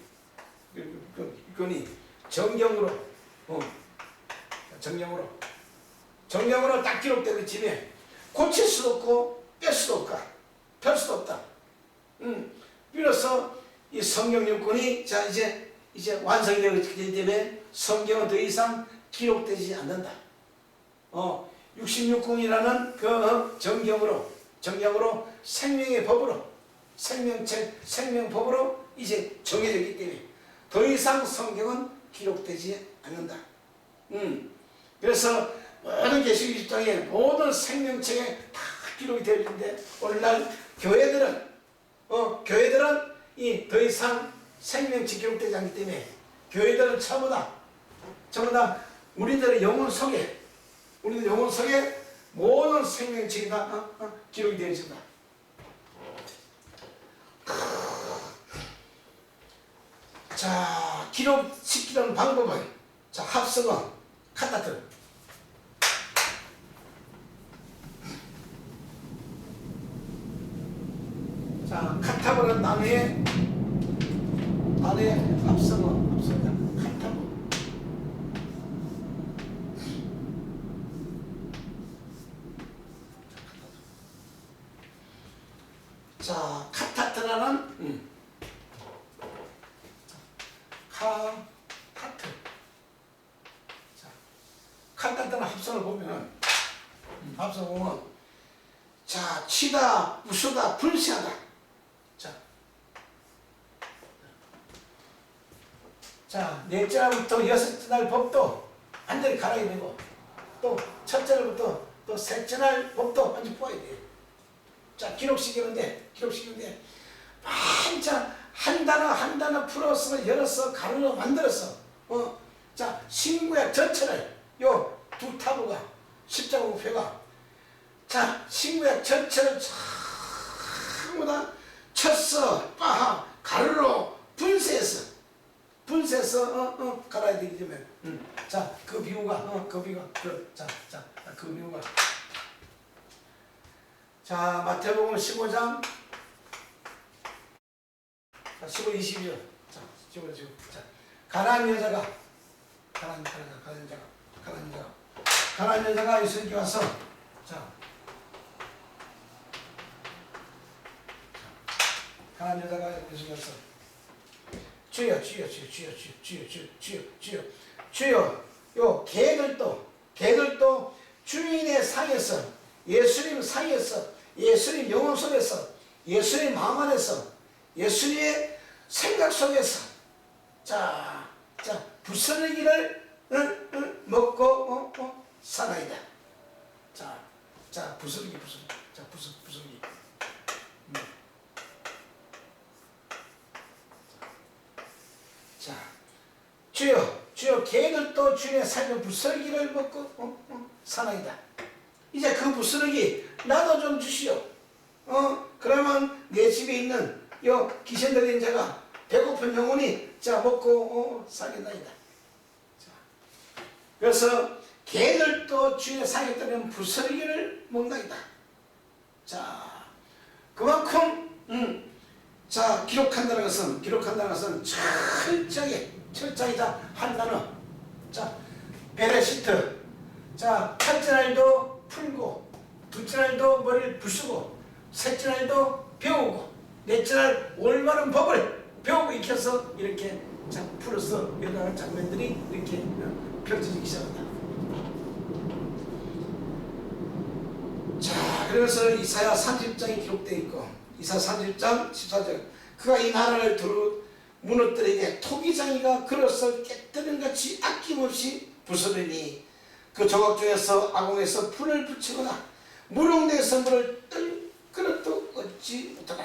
정경으로 딱 기록되기 때문에 고칠 수도 없고 뺄 수도 없다. 비로소 이 성경 6권이 자 이제 완성이 되기 때문에 성경은 더 이상 기록되지 않는다. 66권이라는 그 정경으로 생명의 법으로 생명법으로 이제 정해졌기 때문에 더 이상 성경은 기록되지 않는다. 그래서 모든 계시록 20장에 모든 생명책에 다 기록이 되어 있는데 오늘날 교회들은 이 더 이상 생명책 기록되지 않기 때문에 교회들은 전부 다 우리들의 영혼 속에 모든 생명책이 다 기록이 되어 있습니다. 자 기록시키는 방법은 자 합성어 카타트. 자 카타브라는 단어의 합성어 카타브. 자 카타트라는 카타트는 합성을 보면 자 치다, 부수다, 불시하다. 자 넷째 날부터 여섯째 날 법도 완전히 갈아야 되고, 또 첫째 날부터 또 셋째 날 법도 완전히 뽑아야 돼. 자 기록시키는데 진짜 한 단어 풀어서 열어서 가루로 만들었어. 자 신구약 전체를 요 두 타부가 십자가 우표가 자 신구약 전체를 전부 다 쳤어. 빠하 가루로 분쇄해서 갈아야 되기 때문에 자 그 비유가 자 마태복음 15장 15, 22절. 자, 15, 22. 자, 가난한 여자가 예수님께 와서, 자, 가난한 여자가 계속해서 주여 주여 주여 주여 주여 주여 주여 주여 주여 주여 요 개들도 주인의 상에서 예수님 상에서 예수님 영혼 속에서 예수님 마음 안에서 예수님의 생각 속에서 자 부스러기를 먹고 사나이다. 자 부스러기 부스러기 자 주여 개들도 주인의 삶의 부스러기를 먹고 사나이다. 이제 그 부스러기 나도 좀 주시오. 그러면 내 집에 있는 요 귀신 들린 자가 배고픈 영혼이 자 먹고 살겠나이다. 그래서 개들도 주인의 상에 따르면 부스러기를 먹나이다. 자 그만큼 자 기록한다는 것은 철저히 한 단어. 자 베레시트. 자 첫째 날도 풀고 둘째 날도 머리를 부수고 셋째 날도 배우고 넷째 날 올바른 법을 배우고 익혀서 이렇게 자 풀어서 여러 장면들이 이렇게 펼쳐지기 시작한다. 자 그래서 이사야 30장이 기록되어 있고 이사야 30장 14절 그가 이 나라를 두루 무너뜨리게 토기장이가 그릇을 깨뜨린 같이 아낌없이 부수르니 그 조각 중에서 아궁에서 불을 붙이거나 무릉대에서 물을 뜰 그릇도 얻지 못하나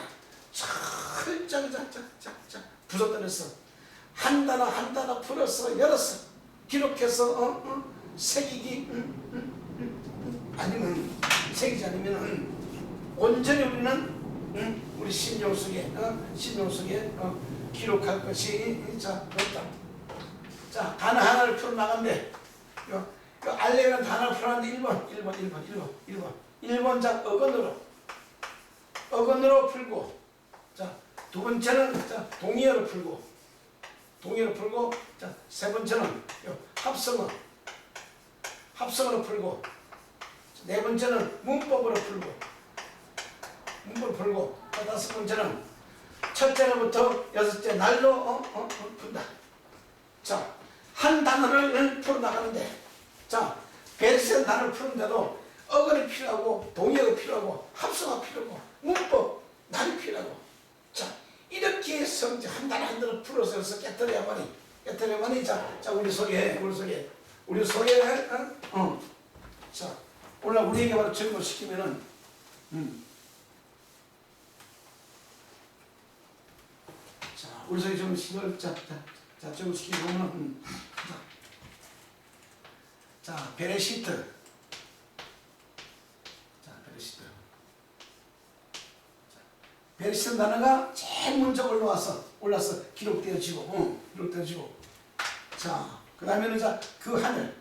철저히 부숴뜨려서 한 단어 풀어서 열어서 기록해서 새기기 아니면 새기지 않으면 온전히 우리는 우리 심령 속에 기록할 것이 없다. 자 단어 하나를 풀어나간대. 알레라는 단어를 풀어나갔는데 1번 자 어건으로 풀고 자 두 번째는 자 동의어로 풀고 자 세 번째는 합성어로 풀고 네 번째는 문법으로 풀고 다섯 번째는 첫째로부터 여섯째 날로 푼다. 자 한 단어를 풀어나가는데 자 베르시는 단어를 푸는데도 어근이 필요하고 동의어가 필요하고 합성어가 필요하고 문법 날이 필요하고 자 이렇게 해서 한 단어 한 단어 풀어서 여기서 깨뜨려야만이 자 우리 속에 자 오늘 우리에게 바로 적용시키면은 자 우리 속에 좀 신경을 자 적용시키면 자 베레시트 베레시트 단어가 제일 먼저 올라서 기록되어지고 자 그 다음에는 자 그 하늘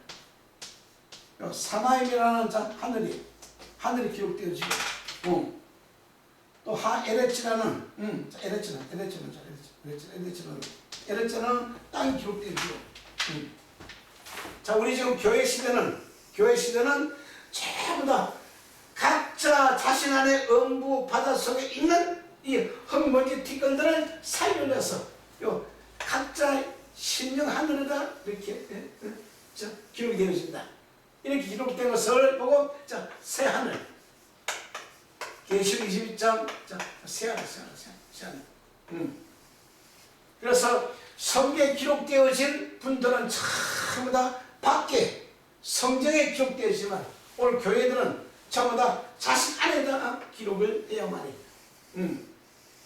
사나임이라는 자 하늘이 기록되어지고 또 에레츠라는 에레츠는 땅이 기록되어지고 자 우리 지금 교회 시대는 전부 다 각자 자신 안에 음부 바다 속에 있는 이 흙먼지 티끌들을 살려내서 각자 심령 하늘에다 이렇게 기록이 되어진다. 이렇게 기록된 것을 보고 자 새 하늘 계시록 22장 자 새 하늘 그래서 성경에 기록되어진 분들은 전부 다 밖에 성경에 기록되어지만 오늘 교회들은 전부 다 자신 안에다 기록을 해야만이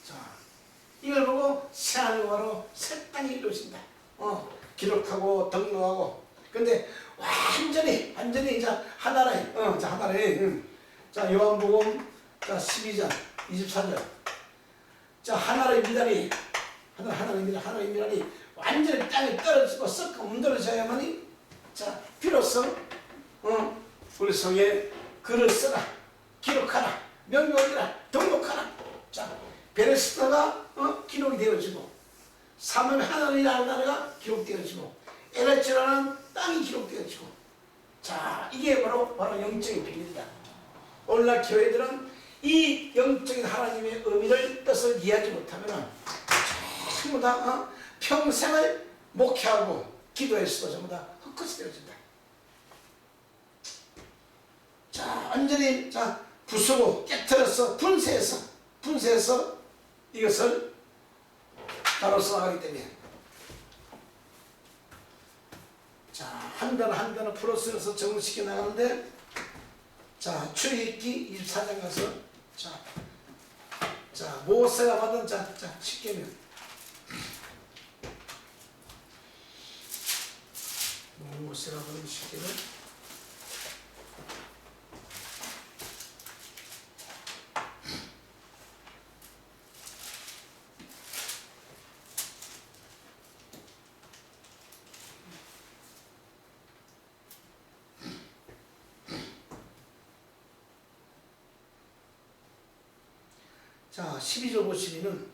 자 이걸 보고 새 하늘과 바로 새 땅이 이루어진다. 기록하고 등록하고 근데 완전히 이제 하나라에 자 요한복음 자 12장 24절 자 하나의 미랄이 완전히 땅에 떨어지고 썩고 문드러져야만이 자 비로소 우리 속에 글을 써라 기록하라 명령하라 등록하라 자 베레시트가 기록이 되어지고 사람의 하나님이라는 나라가 기록되어지고 에레츠라는 땅이 기록되어지고 자 이게 바로 영적인 비밀이다. 오늘날 교회들은 이 영적인 하나님의 의미를 뜻을 이해하지 못하면 전부 다 평생을 목회하고 기도했어도 전부 다 헛것이 되어진다. 자, 완전히 부수고 깨트려서 분쇄해서 이것을 나눠서 나가기 때문에 자, 한 단어 한 단어 풀어서 정리시켜 나가는데 자, 출애굽기 24장 가서 자, 모세가 받은 십계명 모세가 받은 십계명 자, 12절 보시면은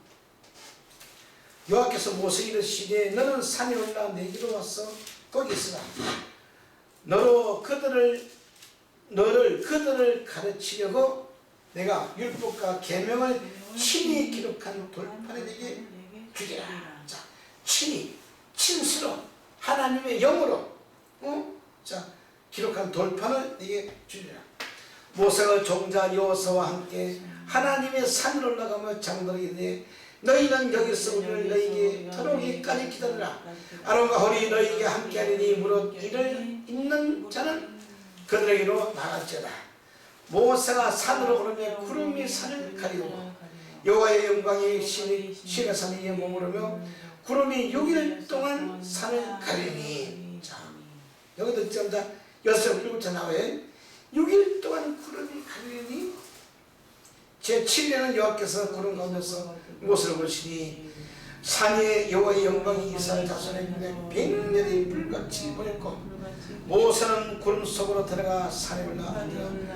여호와께서 모세에게 이르시되 너는 산에 올라 내게로 와서 거기 있으라. 너를 그들을 가르치려고 내가 율법과 계명을 친히 기록한 돌판에 내게 주리라. 자, 친스러 하나님의 영으로 자, 기록한 돌판을 내게 주리라. 모세가 종자 여호수아와 함께 하나님의 산을 올라가며 장로에게 이르되 너희는 여기서 우리를 너희에게 들어오기까지 기다리라. 아론과 홀이 너희에게 함께하리니 무릇 이를 잇는 자는 그들에게로 나갈지어다. 모세가 산으로 오르며 구름이 산을 가리우고 여호와의 영광이 신의 산 위에 머무르며 구름이 6일 동안 산을 가리니. 자, 여기도 지금 6, 7자 나와요. 6일 동안 구름이 가리니 제7년은 여호와께서 구름 가운데서 모세를 보시니 산에 여호와의 영광이 이스라엘 자손의 눈에 100년이 불같이 보였고 모세는 구름 속으로 들어가 산에 올라가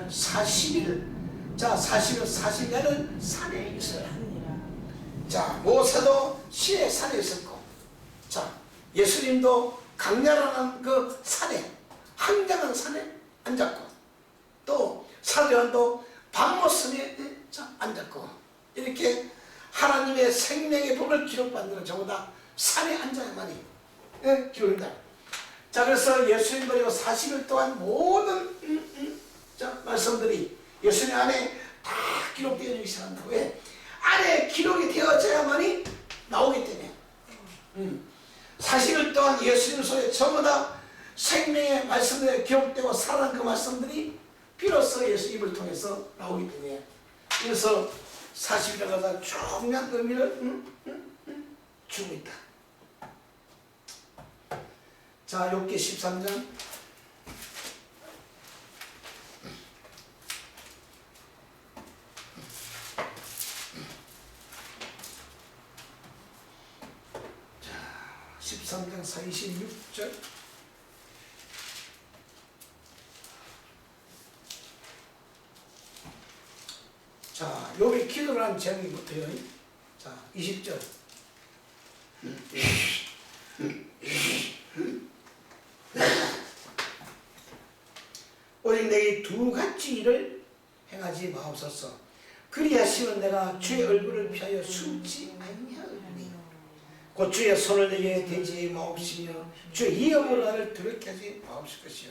40일 자 40일 40년을 산에 있어요. 자, 모세도 시내 산에 있었고 자, 예수님도 강렬한 그 산에 한장한 산에 앉았고 또 사도요한도 밤모섬에 앉았고 이렇게 하나님의 생명의 복을 기록받는 전부 다 산에 앉아야만이 기록된다. 자, 그래서 예수님도 40일 동안 모든 말씀들이 예수님 안에 다 기록되어 있기 시작한다. 왜? 안에 기록이 되어져야만이 나오기 때문에 40일 동안 예수님 속에 전부 다 생명의 말씀들이 기록되고 살아난 그 말씀들이 비로소 예수 입을 통해서 나오기 때문에 그래서 40일에 가서 중요한 의미를 주고 있다. 자, 욥기 13장 자, 13장 26절 자, 욥이 기도를 한 제목부터요. 자, 20절. 오직 내게 두 가지 일을 행하지 마옵소서. 그리하시면 내가 주의 얼굴을 피하여 숨지 아니하오니 곧 주의 손을 내게 대지 마옵시며 주의 이름으로 나를 두렵게 하지 마옵실 것이요.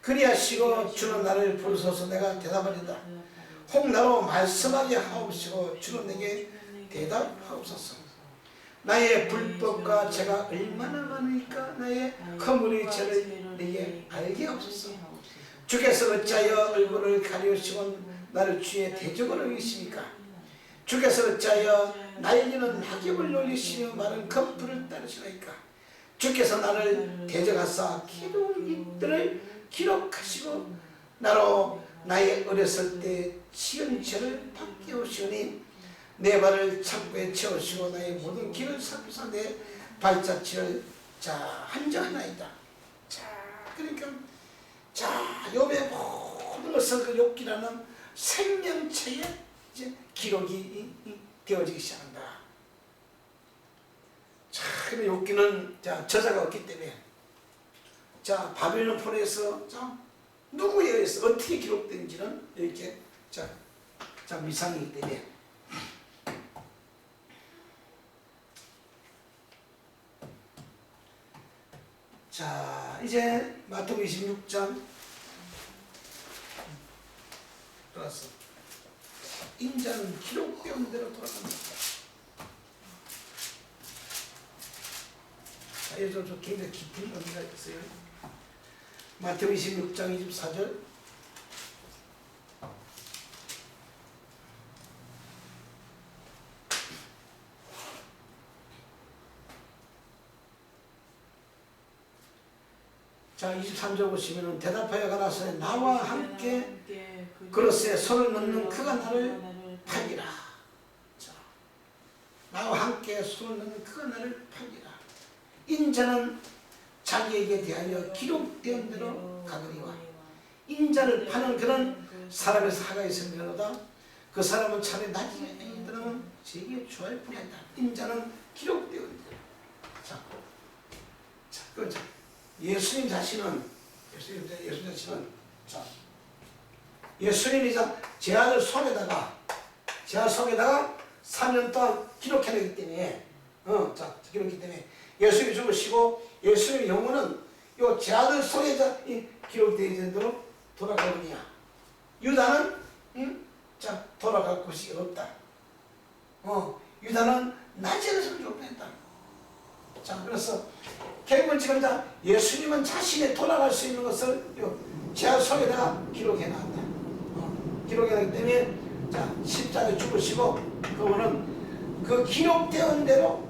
그리하시고 주는 나를 부르소서. 내가 대답하리다. 혹 나로 말씀하게 하옵시고 주는 내게 대답하옵소서. 나의 불법과 죄가 얼마나 많으니까 나의 허물의 죄를 내게 알게 하옵소서. 주께서 어찌하여 얼굴을 가리우시고 나를 주의 대적으로 여기십니까? 주께서 어찌하여 날리는 낙엽을 놀리시며 많은 검풀을 따르시나이까? 주께서 나를 대적하사 기록한 일들을 기록하시고 나로 나의 어렸을 때 지은 죄를 바뀌우시오니 내 발을 창고에 채우시고 나의 모든 길을 살피사 내 발자취를 한정하나이다. 자, 그러니까 욥의 모든 것을 그 욥기라는 생명체에 이제 기록이 되어지기 시작한다. 자, 근데 욥기는 저자가 없기 때문에 바빌론 폰에서 누구에 의해서 어떻게 기록된지는 이렇게 자, 미상이기 때문에. 자, 이제 마태복음 26장 들어왔어. 인자는 기록되온 대로 돌아갑니다. 자, 여기서 좀 굉장히 깊은 의미가 있어요. 마태복음 26장 24절. 자, 23절 보시면은 대답하여 가라사대 나와 함께 그릇에 손을 넣는 그가 나를 팔리라. 자, 나와 함께 손을 넣는 그가 나를 팔리라. 인자는 자기에게 대하여 기록된 대로 가거니와 인자를 파는 그런 사람에서 하가 있으면로다 그 사람은 차라리 나중에 들으면 제게 주할 뿐이 아니다. 인자는 기록되어 있다. 자, 그죠. 예수님 자신은 자, 예수님이 제 아들 속에다가 3년 동안 기록해내기 때문에 기록했기 때문에 예수님이 죽으시고 예수님의 영혼은 요 제 아들 속에 기록되어 있는 대로 돌아가느냐. 유다는 돌아갈 곳이 없다. 유다는 나중에서 죽었다. 자, 그래서 결국은 지금 예수님은 자신이 돌아갈 수 있는 것을 제 속에다가 기록해 놨다. 기록해 놨기 때문에 십자가에 죽으시고 그분은 그 기록되은 대로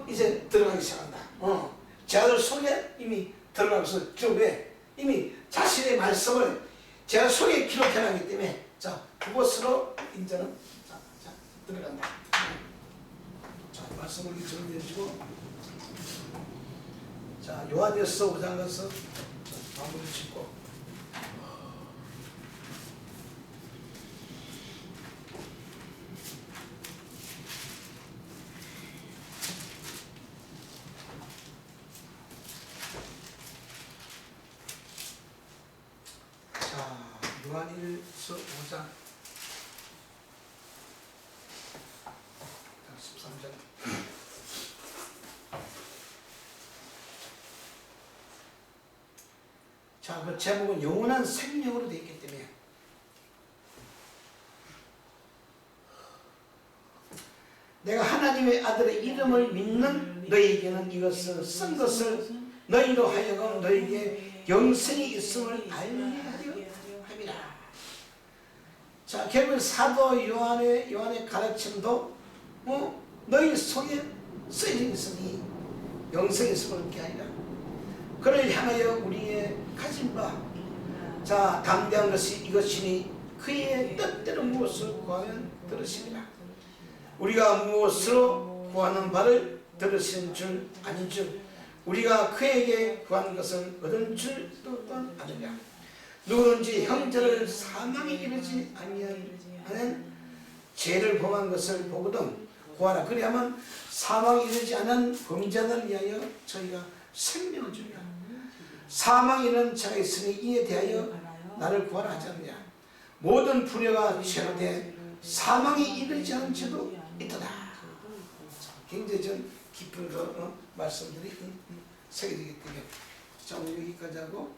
이제 들어가기 시작한다. 제 아들 속에 이미 들어가서 기록에 이미 자신의 말씀을 제 속에 기록해 놨기 때문에 그것으로 인자는 들어간다. 말씀을 정리해 주시고 요한일서 5장 가서 마무리 짓고 요한일서 5장 13절. 자, 그 제목은 영원한 생명으로 되어 있기 때문에 내가 하나님의 아들의 이름을 믿는 너희에게는 이것을 쓴 것을 너희로 하여금 너희에게 영생이 있음을 알게 하려 함이라. 자, 결국 사도 요한의 가르침도 너희 속에 쓰여져 있으니 영생이 있음을 알게 하리라. 그를 향하여 우리의 가진 바 담대한 것이 이것이니 그의 뜻대로 무엇을 구하면 들으시리라. 우리가 무엇으로 구하는 바를 들으시는 줄 아닌 줄 우리가 그에게 구하는 것을 얻은 줄 또한 아느냐. 누구든지 형제를 사망에 이르지 아니하는 죄를 범한 것을 보거든 구하라. 그리하면 사망에 이르지 않은 범죄자를 위하여 저희가 생명을 주리라. 사망에 이르는 자가 있으니 이에 대하여 나를 구하라 하지 않느냐. 모든 불의가 죄로 돼 사망에 이르지 않은 죄도 있다. 굉장히 좀 깊은 말씀들이 새겨지기 때문에 자, 오늘 여기까지 하고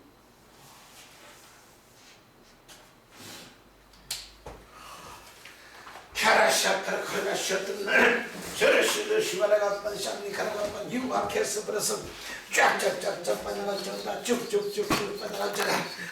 카라샤카라 카라샤던 날 저르시도 시바라가 반샤니 카라가 유학해서 버려서 쫙쫙쫙쫙 빠져가지고 쭉쭉쭉쭉 빠져가지고